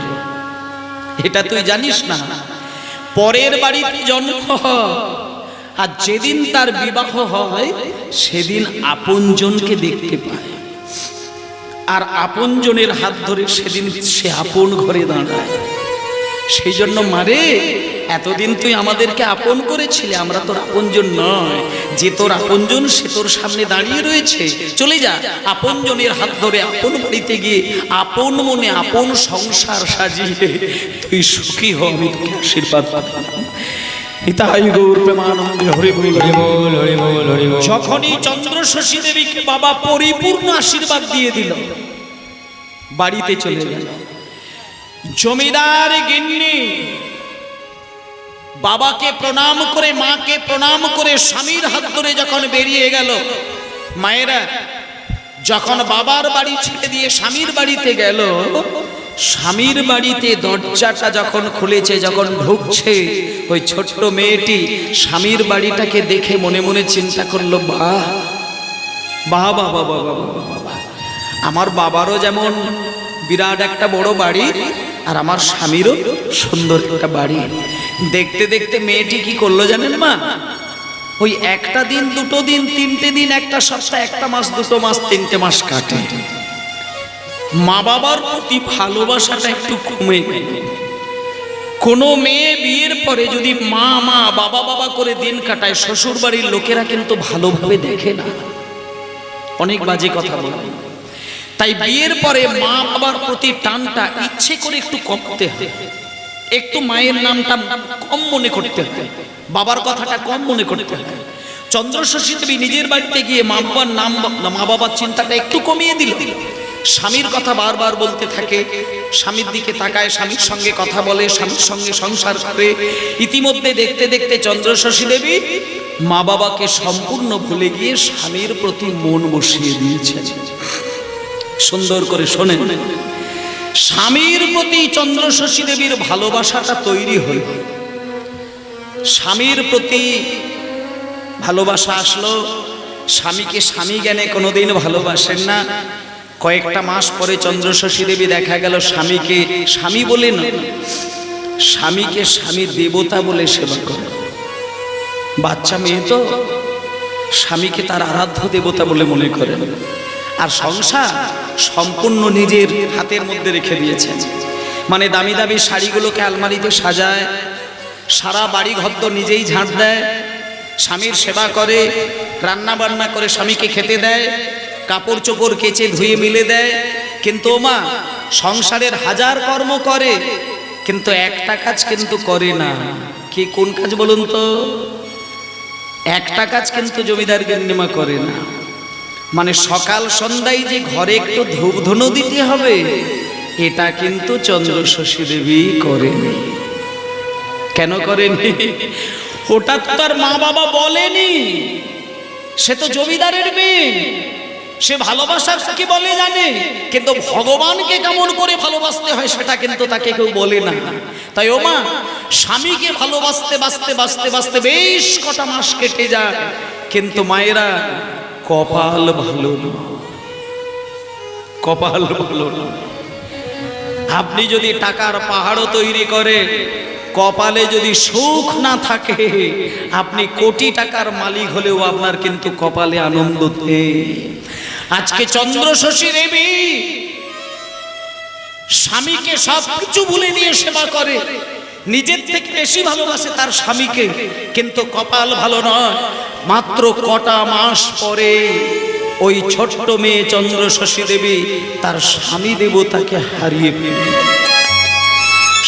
এটা তুই জানিস না। পরের বাড়িতে জন্ম হয়, আর যেদিন তার বিবাহ হয় সেদিন আপনজনকে দেখতে পায়, আর আপনজনের হাত ধরে সেদিন সে আপন ঘরে দাঁড়ায়। সেই জন্য মারে, এতদিন তুই আমাদেরকে আপন করেছিলি, আমরা তোর আপনজন নয়। যে তোর আপনজন সে তোর সামনে দাঁড়িয়ে রয়েছে, চলে যা আপনজনের হাত ধরে আপন বাড়িতে গিয়ে আপন মনে আপন সংসার সাজিয়ে তুই সুখী হ, আমি তোকে আশীর্বাদ পাঠালাম। যখনই চন্দ্রশশী দেবীকে বাবা পরিপূর্ণ আশীর্বাদ দিয়ে দিল, বাড়িতে চলে গেল। জমিদার গিন্নি বাবাকে প্রণাম করে মাকে প্রণাম করে স্বামীর হাত ধরে যখন বেরিয়ে গেল, মায়েরা যখন বাবার বাড়ি ছেড়ে দিয়ে স্বামীর বাড়িতে গেল, স্বামীর বাড়িতে দরজাটা যখন খুলেছে, যখন ঢুকছে, ওই ছোট্ট মেয়েটি স্বামীর বাড়িটাকে দেখে মনে মনে চিন্তা করলো, বাহ বাহ বাবা বাবা বাবা, আমার বাবারও যেমন বিরাট একটা বড় বাড়ি, আর আমার স্বামীরও সুন্দর একটা বাড়ি। দেখতে দেখতে মেয়েটি কি করলো জানেন মা? ওই একটা দিন, দুটো দিন, তিনটে দিন, একটা সপ্তাহ, একটা মাস, দুটো মাস, তিনটে মাস কাটে, মা বাবার প্রতি ভালোবাসাটা একটু কমে গেল। কোনো মেয়ে বিয়ের পরে যদি মা মা বাবা বাবা করে দিন কাটায়, শ্বশুর বাড়ির লোকেরা কিন্তু ভালোভাবে দেখে না, অনেক বাজে কথা বলে। তাই বিয়ের পরে মা বাবার প্রতি টানটা ইচ্ছে করে একটু কমতে হয়, একটু মায়ের নামটা কম মনে করতে হয়, বাবার কথাটা কম মনে করতে হয়। চন্দ্রশশী দেবী নিজের বাড়িতে গিয়ে মা বাবার নাম, মা বাবার চিন্তাটা একটু কমিয়ে দিল। স্বামীর কথা বারবার বলতে থাকে, স্বামীর দিকে তাকায়, স্বামীর সঙ্গে কথা বলে, স্বামীর সঙ্গে সংসার করে। ইতিমধ্যে দেখতে দেখতে চন্দ্রশশী দেবী মা বাবাকে সম্পূর্ণ ভুলে গিয়ে স্বামীর প্রতি মন বসিয়ে দিয়েছে। সুন্দর করে শোনেন, স্বামীর প্রতি চন্দ্রশশী দেবীর ভালোবাসাটা তৈরি হল। স্বামীর প্রতি ভালোবাসা আসলো, স্বামীকে স্বামী জ্ঞানে কোনোদিন ভালোবাসেন না। কয়েকটা মাস পরে চন্দ্রশশী দেবী দেখা গেল স্বামীকে স্বামী বলে না, স্বামীকে স্বামী দেবতা বলে সেবা করে। বাচ্চা মেয়ে তো স্বামীকে তার আরাধ্য দেবতা বলে মনে করেন, আর সংসার সম্পূর্ণ নিজের হাতের মধ্যে রেখে দিয়েছেন। মানে দামি দামি শাড়িগুলোকে আলমারিতে সাজায়, সারা বাড়ি ঘর তো নিজেই ঝাঁট দেয়, স্বামীর সেবা করে, রান্না বান্না করে স্বামীকে খেতে দেয়, কাপড় চোপড় কেচে ধুয়ে মিলে দেয়। কিন্তু মা সংসারের হাজার কর্ম করে, কিন্তু একটা কাজ কিন্তু করে না। কি কোন কাজ বলুন তো? একটা কাজ কিন্তু জমিদার গিন্নিমা করে না। মানে সকাল সন্ধ্যায় যে ঘরে একটু ধূপ ধুনো দিতে হবে, এটা কিন্তু চন্দ্রশশী দেবী করেনি। কেন করেনি? ওটা তো তার মা বাবা বলেনি, সে তো জমিদারের মেয়ে, সে ভালোবাসা কি বলে জানে, কিন্তু ভগবানকে কেমন করে ভালোবাসতে হয় সেটা কিন্তু তাকে কেউ বলে না। তাই ও মা, স্বামীকে ভালোবাসতে বাসতে বাসতে বাসতে বেশ কটা মাস কেটে যায়, কিন্তু মায়েরা কপাল ভালো না, কপাল ভালো না। আপনি যদি টাকার পাহাড়ও তৈরি করে, কপালে যদি সুখ না থাকে, আপনি কোটি টাকার মালিক হলেও আপনার কিন্তু কপালে আনন্দ নেই। আজকে চন্দ্র শশী দেবী স্বামীকে সবকিছু ভুলে দিয়ে সেবা করে, নিজের থেকে বেশি ভালোবাসে তার স্বামীকে, কিন্তু কপাল ভালো নয়। মাত্র কটা মাস পরে ওই ছোট্ট মেয়ে চন্দ্র শশী দেবী তার স্বামী দেবতাকে হারিয়ে ফেলল।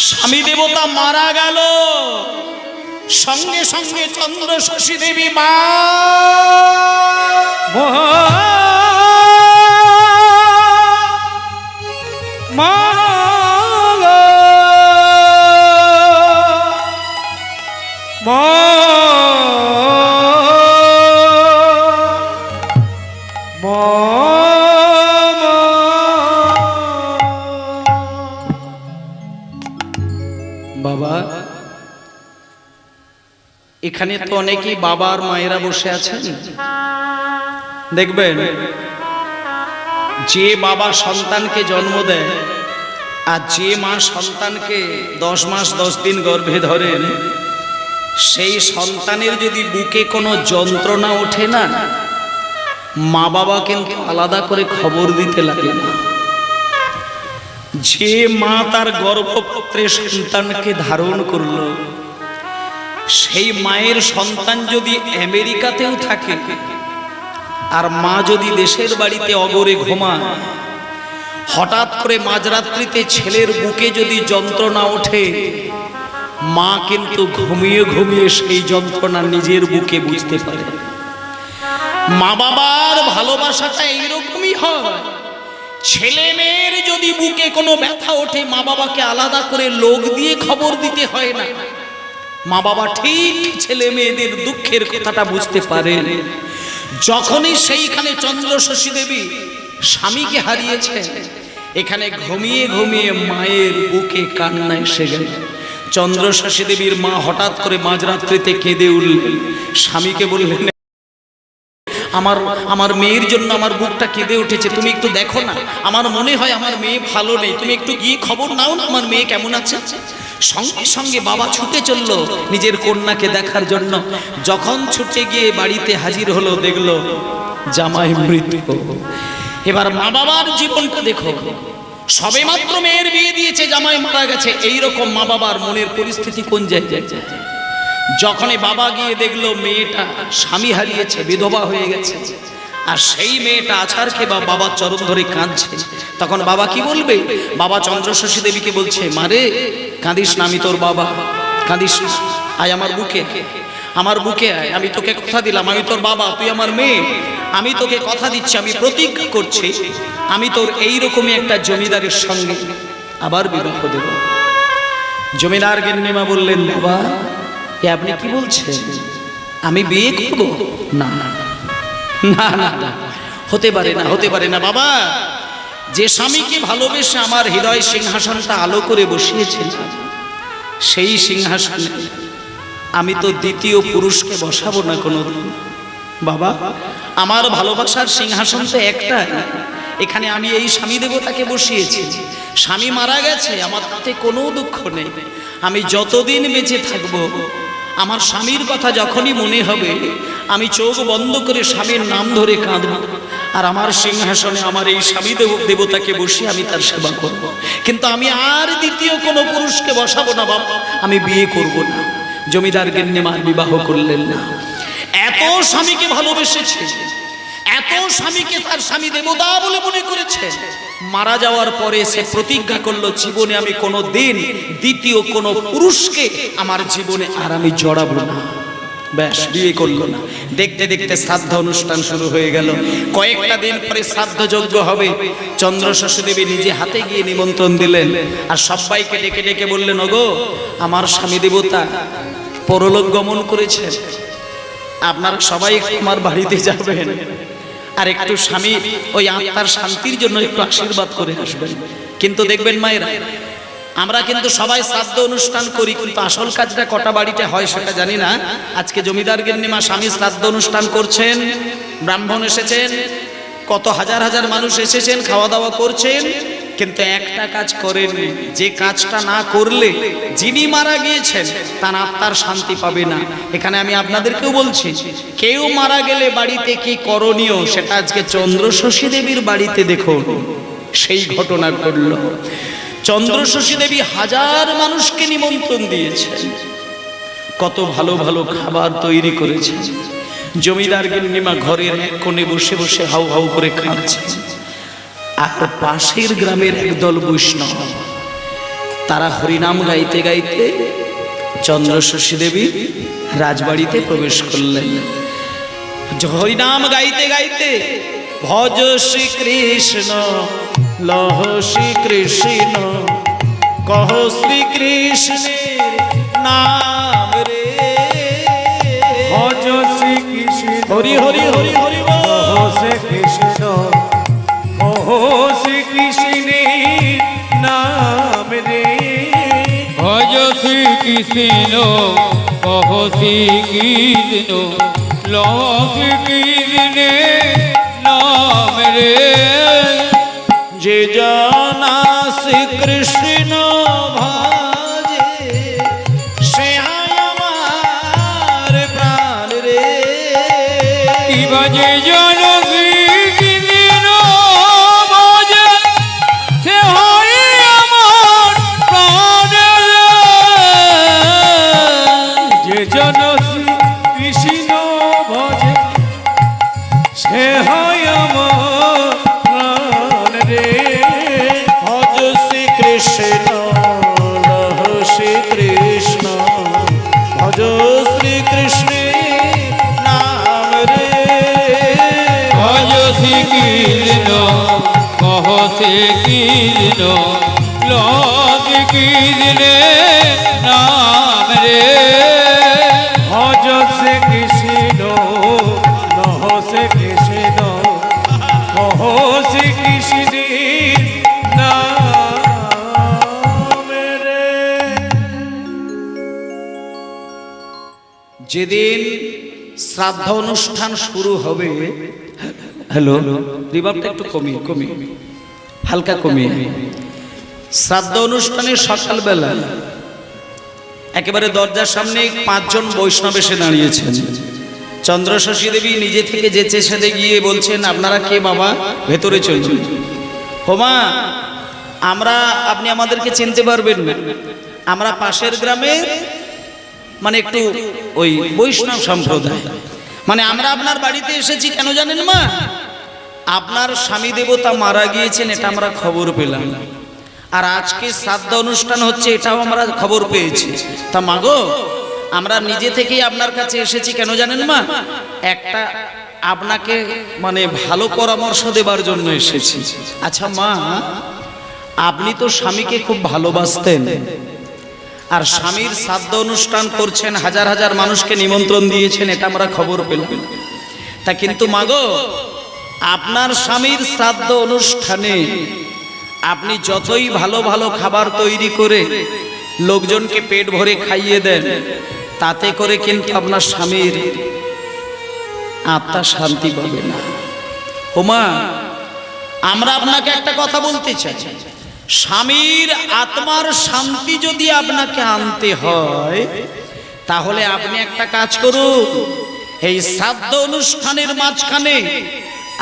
স্বামী দেবতা মারা গেল, সঙ্গে সঙ্গে চন্দ্র শশী দেবী মা বাবা, এখানে তো অনেকেই বাবা আর মায়েরা বসে আছেন। দেখবেন যে বাবা সন্তানকে জন্ম দেয় আর যে মা সন্তানকে 10 মাস 10 দিন গর্ভে ধরেন, সেই সন্তানের যদি বুকে কোনো যন্ত্রণা ওঠে না, মা বাবা কিন্তু আলাদা করে খবর দিতে লাগে না। যে মা তার গর্ভপাত্রে সন্তানকে ধারণ করলো, সেই মায়ের সন্তান যদি আমেরিকাতেও থাকে আর মা যদি দেশের বাড়িতে অগরে ঘুমায়, হঠাৎ করে মাঝরাত্রিতে ছেলের বুকে যদি যন্ত্রণা ওঠে, মা কিন্তু ঘুমিয়ে ঘুমিয়ে সেই যন্ত্রণা নিজের বুকে বুঝতে পারে। মা বাবার ভালোবাসাটা এইরকমই হয়। ছেলে মেয়ের যদি বুকে কোনো ব্যথা ওঠে, মা বাবাকে আলাদা করে লোক দিয়ে খবর দিতে হয় না। মা বাবা ঠিক ছেলে মেয়েদের দুঃখের কথাটা বুঝতে পারেন। যখনই সেইখানে চন্দ্র শশী দেবী স্বামীকে হারিয়েছে, এখানে ঘুমিয়ে ঘুমিয়ে মায়ের বুকে কান্না এসে গেল। চন্দ্র শশী দেবীর মা হঠাৎ করে মাঝরাত্রিতে কেঁদে উঠলেন, স্বামীকে বললেন, আমার মেয়ের জন্য আমার বুকটা কেঁদে উঠেছে, তুমি একটু দেখো না, আমার মনে হয় আমার মেয়ে ভালো নেই, তুমি একটু গিয়ে খবর নাও না আমার মেয়ে কেমন আছে। সঙ্গে সঙ্গে বাবা ছুটে চলল নিজের কন্যাকে দেখার জন্য। যখন ছুটে গিয়ে বাড়িতে হাজির হলো, দেখলো জামাই মৃত। এবার মা বাবার জীবনটা দেখো, সবে মাত্র মেয়ের বিয়ে দিয়েছে, জামাই মারা গেছে। এইরকম মা বাবার মনের পরিস্থিতি কোন জায়গায়। যখনই বাবা গিয়ে দেখলো মেয়েটা স্বামী হারিয়েছে, বিধবা হয়ে গেছে, আর সেই মেয়েটা আছাড় খেয়ে বাবার চরণ ধরে কাঁদছে, তখন বাবা কি বলবে? বাবা চন্দ্র শশী দেবীকে বলছে, মারে কাঁদিস না, আমি তোর বাবা, কাঁদিস না, আয় আমার বুকে, আমার বুকে আয়। আমি তোকে কথা দিলাম, আমি তোর বাবা, তুই আমার মেয়ে। আমি তোকে কথা দিচ্ছি, আমি প্রতিজ্ঞা করছি, আমি তোর এইরকমই একটা জমিদারের সঙ্গে আবার বিবাহ দেব। জমিদার গিন্নিমা বললেন, বাবা এ আপনি কি বলছেন? আমি বিয়ে করব? না না না না, হতে পারে না, হতে পারে না। বাবা, যে স্বামীকে ভালোবেসে আমার হৃদয় সিংহাসনটা আলো করে বসিয়েছিল, সেই সিংহাসনে আমি তো দ্বিতীয় পুরুষকে বসাবো না কোনোদিন। বাবা, আমার ভালোবাসার সিংহাসন তো একটাই, এখানে আমি এই স্বামী দেবতাকে বসিয়েছি। স্বামী মারা গেছে, আমার তাতে কোনো দুঃখ নেই। আমি যতদিন বেঁচে থাকবো, আমার স্বামীর কথা যখনই মনে হবে, আমি চোখ বন্ধ করে স্বামীর নাম ধরে কাঁদব, আর আমার সিংহাসনে আমার এই স্বামী দেবতাকে বসিয়ে আমি তার সেবা করব। কিন্তু আমি আর দ্বিতীয় কোনো পুরুষকে বসাবো না বাবা, আমি বিয়ে করব না। জমিদার গিন্নিমা বিবাহ করলেন না। এত স্বামীকে ভালোবেসেছে, এত স্বামীকে তার স্বামী দেবতা বলে মনে করেছে, মারা যাওয়ার পরে সে প্রতিজ্ঞা করলো, জীবনে আমি কোনো দিন দ্বিতীয় কোনো পুরুষকে আমার জীবনে আর আমি জড়াবো না। ব্যাস, বিয়ে করলো না। দেখতে দেখতে শ্রাদ্ধ অনুষ্ঠান শুরু হয়ে গেল। কয়েকটা দিন পরে শ্রাদ্ধ যজ্ঞ হবে। চন্দ্র শশী দেবী নিজে হাতে গিয়ে নিমন্ত্রণ দিলেন, আর সবাইকে ডেকে ডেকে বললেন, ওগো আমার স্বামী দেবতা পরলোক গমন করেছেন, আপনারা সবাই আমার বাড়িতে যাবেন, আর একটু স্বামী ওই আত্মার শান্তির জন্য একটু আশীর্বাদ করে আসবেন। কিন্তু দেখবেন মায়েরা, আমরা কিন্তু সবাই শ্রাদ্ধ অনুষ্ঠান করি, কিন্তু আসল কাজটা কটা বাড়িতে হয় সেটা জানি না। আজকে জমিদার গিন্নিমা স্বামী শ্রাদ্ধ অনুষ্ঠান করছেন, ব্রাহ্মণ এসেছেন, কত হাজার হাজার মানুষ এসেছেন, খাওয়া দাওয়া করছেন, কিন্তু একটা কাজ করেননি, যে কাজটা না করলে যিনি মারা গিয়েছেন তার আত্মার শান্তি পাবে না। এখানে আমি আপনাদেরকেও বলছি, কেউ মারা গেলে বাড়িতে কি করণীয় সেটা আজকে চন্দ্রশশী দেবীর বাড়িতে দেখুন সেই ঘটনা ঘটল। চন্দ্রশশী দেবী হাজার মানুষকে নিমন্ত্রণ দিয়েছেন, কত ভালো ভালো খাবার তৈরি করেছেন। জমিদার গিন্নিমা ঘরের এক কোণে বসে বসে হাউ হাউ করে খাচ্ছে, আর পাশের গ্রামের একদল বৈষ্ণব তারা হরিনাম গাইতে গাইতে চন্দ্রশশী দেবী রাজবাড়িতে প্রবেশ করলেন। হরিনাম গাইতে গাইতে ভজ শ্রী কৃষ্ণ লহ শ্রী কৃষ্ণ কহ শ্রী কৃষ্ণের নাম রে, ভজ শ্রী কৃষ্ণ হরি হরি হরি হরি কহ শ্রী কৃষ্ণ কহ শ্রী কৃষ্ণের নাম রে, ভজ শ্রী কৃষ্ণ কহ শ্রী কৃষ্ণ লহ শ্রী কৃষ্ণের নাম রে, যে জানা শ্রী কৃষ্ণ ভাজে সে আমার প্রাণ রে, কি বাজে জন শ্রী কৃষ্ণ বাজে সে হয় আমার প্রাণ রে, যে জন শ্রী কৃষ্ণ ভজে সে হয় আমার প্রাণ রে, ভজ শ্রী কৃষ্ণ লহ শ্রী কৃষ্ণ ভজ শ্রী কৃষ্ণের নাম রে, ভজ শ্রী কৃষ্ণ কহ শ্রী কৃষ্ণ লহ শ্রী কৃষ্ণের নাম রে, ভজ শ্রী কৃষ্ণ লহ শ্রী কৃষ্ণ কহ শ্রী কৃষ্ণের নাম রে। যেদিন শ্রাদ্ধ অনুষ্ঠান শুরু হবে, হ্যালো রিভাবটা একটু কমিয়ে কমিয়ে হালকা কমিয়ে, শ্রাদ্ধ অনুষ্ঠানে সকালবেলা একেবারে দরজার সামনে 5 জন বৈষ্ণব এসে দাঁড়িয়েছেন। চন্দ্রশশী দেবী নিজে থেকে যেচে সেদে গিয়ে বলছেন, আপনারা কে বাবা, ভেতরে চলুন। হোমা, আপনি আমাদেরকে চিনতে পারবেন না, আমরা পাশের গ্রামে মানে একটু ওই বৈষ্ণব সম্প্রদায়, মানে আমরা আপনার বাড়িতে এসেছি কেন জানেন মা, আপনার স্বামী দেবতা মারা গিয়েছেন এটা আমরা খবর পেলাম, আর আজকে শ্রাদ্ধ অনুষ্ঠান হচ্ছে এটাও আমরা খবর পেয়েছি। তা মাগো, আমরা নিজে থেকেই আপনার কাছে এসেছি কেন জানেন মা, একটা আপনাকে মানে ভালো পরামর্শ দেবার জন্য এসেছি। আচ্ছা মা, আপনি তো স্বামীকে খুব ভালোবাসতেন, আর স্বামীর শ্রাদ্ধ অনুষ্ঠান করছেন, হাজার হাজার মানুষকে নিমন্ত্রণ দিয়েছেন, এটা আমরা খবর পেলাম। তা কিন্তু মাগো, আপনার স্বামীর শ্রাদ্ধ অনুষ্ঠানে আপনি যতই ভালো ভালো খাবার তৈরি করে লোকজনকে পেট ভরে খাইয়ে দেন, তাতে করে কিন্তু আপনার স্বামীর আত্মা শান্তি পাবে না। ওমা, আমরা আপনাকে একটা কথা বলতে চাই, স্বামীর আত্মার শান্তি যদি আপনাকে আনতে হয়, তাহলে আপনি একটা কাজ করুন, এই শ্রাদ্ধ অনুষ্ঠানের মাঝখানে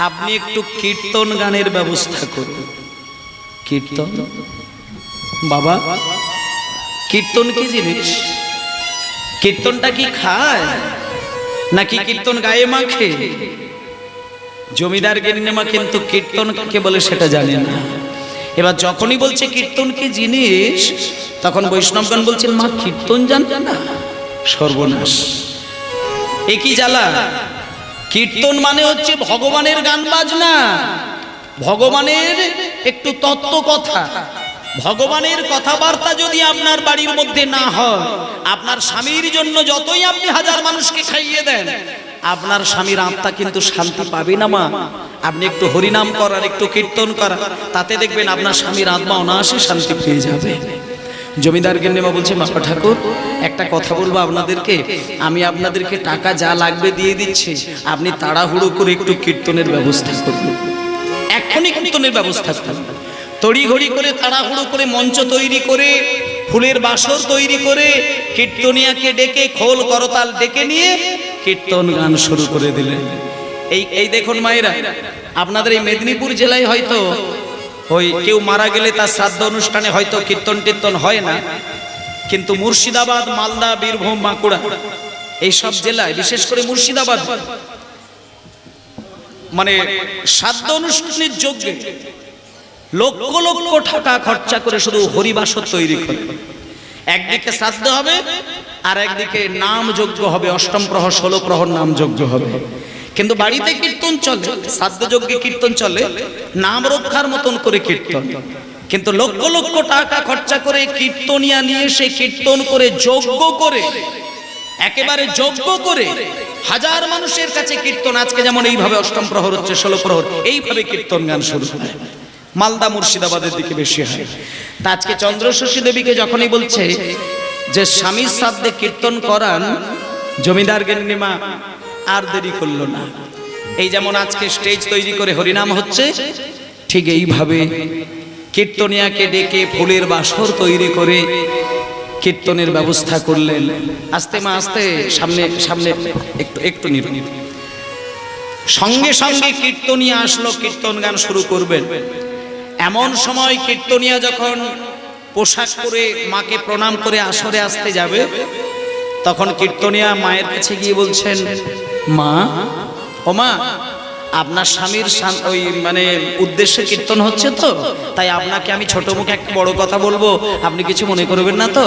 আপনি একটু কীর্তন গানের ব্যবস্থা করুন। কীর্তন বাবা, কীর্তন কি জিনিস? কীর্তনটা কি খায় নাকি কীর্তন গায়ে মাখে? জমিদার গিন্নিমা কিন্তু কীর্তন কাকে বলে সেটা জানে না। এবার যখনই বলছে কীর্তন কি জিনিস, তখন বৈষ্ণবগণ বলছেন, মা কীর্তন জানতে না, সর্বনাশ, এ কি জ্বালা। কীর্তন মানে হচ্ছে ভগবানের গান বাজনা, ভগবানের একটু তত্ত্ব কথা, ভগবানের কথাবার্তা যদি আপনার বাড়ির মধ্যে না হয়, আপনার স্বামীর জন্য যতই আপনি হাজার মানুষকে খাইয়ে দেন, আপনার স্বামীর আত্মা কিন্তু শান্তি পাবে না মা। আপনি একটু হরিনাম করার, একটু কীর্তন করার, তাতে দেখবেন আপনার স্বামীর আত্মা অনায়াসে শান্তি পেয়ে যাবে। জমিদার গিন্নিমা বলছে, বাবা ঠাকুর একটা কথা বলবো আপনাদেরকে, আমি আপনাদেরকে টাকা যা লাগবে দিয়ে দিচ্ছি, আপনি তাড়াহুড়ো করে একটু কীর্তনের ব্যবস্থা করুন, এখনই কীর্তনের ব্যবস্থা করুন। তড়িঘড়ি করে তাড়াহুড়ো করে মঞ্চ তৈরি করে ফুলের বাসর তৈরি করে কীর্তনিয়াকে ডেকে খোল করতাল ডেকে নিয়ে কীর্তন গান শুরু করে দিলেন। এই দেখুন মায়েরা, আপনাদের এই মেদিনীপুর জেলায় হয়তো ওই কেউ মারা গেলে তার শ্রাদ্ধ অনুষ্ঠানে হয়তো কীর্তন টীর্তন হয় না, কিন্তু মুর্শিদাবাদ, মালদা, বীরভূম, বাঁকুড়া এইসব জেলায়, বিশেষ করে মুর্শিদাবাদ, মানে শ্রাদ্ধ অনুষ্ঠানের যোগ্যে লক্ষ লক্ষ টাকা খরচা করে শুধু হরিবাসর তৈরি করে। একদিকে শ্রাদ্ধ হবে আর একদিকে নাম যজ্ঞ হবে, অষ্টম প্রহর 16 প্রহর নাম যজ্ঞ হবে। কিন্তু বাড়িতে কীর্তন চলে, শ্রাদ্ধ যজ্ঞে কীর্তন চলে, নাম রক্ষার মতন করে কীর্তন। কিন্তু লক্ষ লক্ষ টাকা খরচা করে কীর্তনিয়া নিয়ে এসে কীর্তন করে যজ্ঞ করে, একেবারে যজ্ঞ করে হাজার মানুষের কাছে কীর্তন। আজকে যেমন এইভাবে অষ্টম প্রহর হচ্ছে, 16 প্রহর, এইভাবে কীর্তন গান শুরু হয়। মালদা মুর্শিদাবাদের দিকে বেশি হয়। তা আজকে চন্দ্রশশী দেবীকে যখনই বলছে যে স্বামীর শ্রাদ্ধে কীর্তন করান, জমিদার গিন্নিমা আর দেরি করলো না। এই যেমন আজকে স্টেজ তৈরি করে হরিনাম হচ্ছে, ঠিক এইভাবে কীর্তনিয়াকে ডেকে ফুলের বাসর তৈরি করে কীর্তনের ব্যবস্থা করলেন। আস্তে মা আস্তে, সামনে সামনে, একটু নিরুন। সঙ্গে সঙ্গে কীর্তনিয়া আসলো, কীর্তন গান শুরু করবেন। এমন সময় কীর্তনিয়া যখন পোশাক পরে মাকে প্রণাম করে আসরে আসতে যাবে, তখন কীর্তনিয়া মায়ের কাছে গিয়ে বলছেন, মা, ও মা, আপনার স্বামীর ওই মানে উদ্দেশ্যে কীর্তন হচ্ছে তো, তাই আপনাকে আমি ছোট মুখে একটা বড় কথা বলবো, আপনি কিছু মনে করবেন না তো?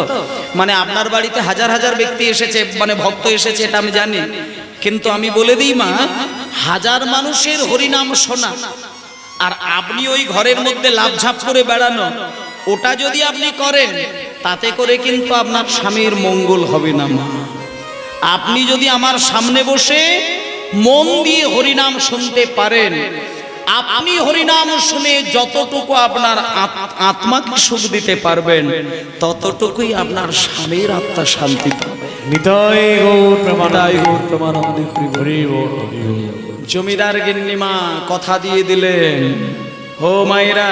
মানে আপনার বাড়িতে হাজার হাজার ব্যক্তি এসেছে, মানে ভক্ত এসেছে, এটা আমি জানি, কিন্তু আমি বলে দিই মা, হাজার মানুষের হরিনাম শোনা আর আপনি ওই ঘরের মধ্যে লাফঝাপ করে বেড়ানো, ওটা যদি আপনি করেন তাতে করে কিন্তু আপনার স্বামীর মঙ্গল হবে না মা। আপনি যদি আমার সামনে বসে মন দিয়ে হরিনাম শুনতে পারেন, আপনি হরিনাম শুনে যতটুকু আপনার আত্মাকে সুখ দিতে পারবেন, ততটুকুই আপনার স্বামীর আত্মা শান্তি পাবে। নিতাই গৌর প্রেমানন্দে হরি বল। জমিদার গিন্নিমা কথা দিয়ে দিলেন। ও মায়েরা,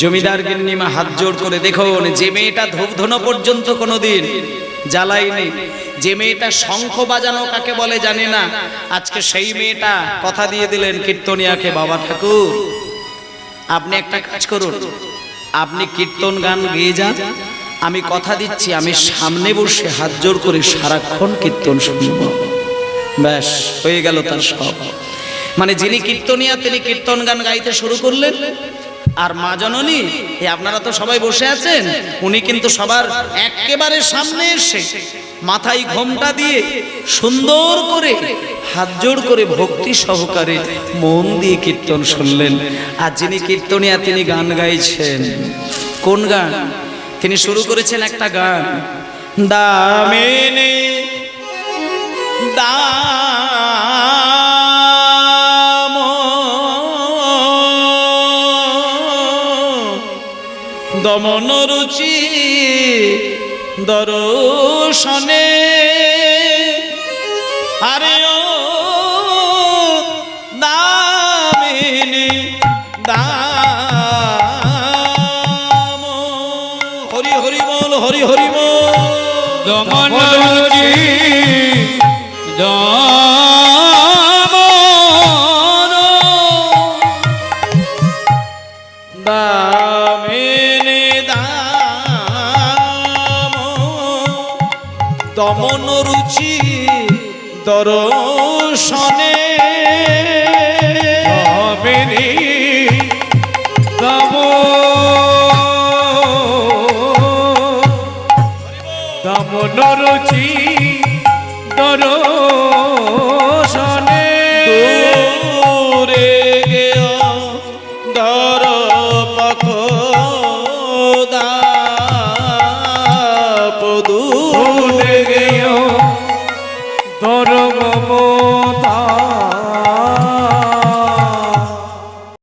জমিদার গিন্নিমা হাত জোড় করে, দেখুন, যে মেয়েটা ধূপধুনো পর্যন্ত কোনোদিন জ্বালায়নি, যে মেয়েটা শঙ্খ বাজানো কাকে বলে জানে না, আজকে সেই মেয়েটা কথা দিয়ে দিলেন কীর্তনিয়াকে, বাবা ঠাকুর, আপনি একটা কাজ করুন, আপনি কীর্তন গান গেয়ে যান, আমি কথা দিচ্ছি আমি সামনে বসে হাত জোড় করে সারাক্ষণ কীর্তন শুনব। ব্যাস, হয়ে গেল তার সব। মানে যিনি কীর্তনিয়া তিনি কীর্তন গান গাইতে শুরু করলেন, আর মা জননী, আপনারা তো সবাই বসে আছেন, উনি কিন্তু সবার একেবারে সামনে এসে মাথায় ঘোমটা দিয়ে সুন্দর করে হাত জোড় করে ভক্তি সহকারে মন দিয়ে কীর্তন শুনলেন। আর যিনি কীর্তনিয়া তিনি গান গাইছেন। কোন গান? তিনি শুরু করেছেন একটা গান, দামেনে দাম দমন রুচি দর্শনে, আরে ও দামিনী দাম, হরি হরি বল, হরি হরি বল। দমন রুচি দামিনী দাম দমন রুচি দর্শনে, দামিনী দমন রুচি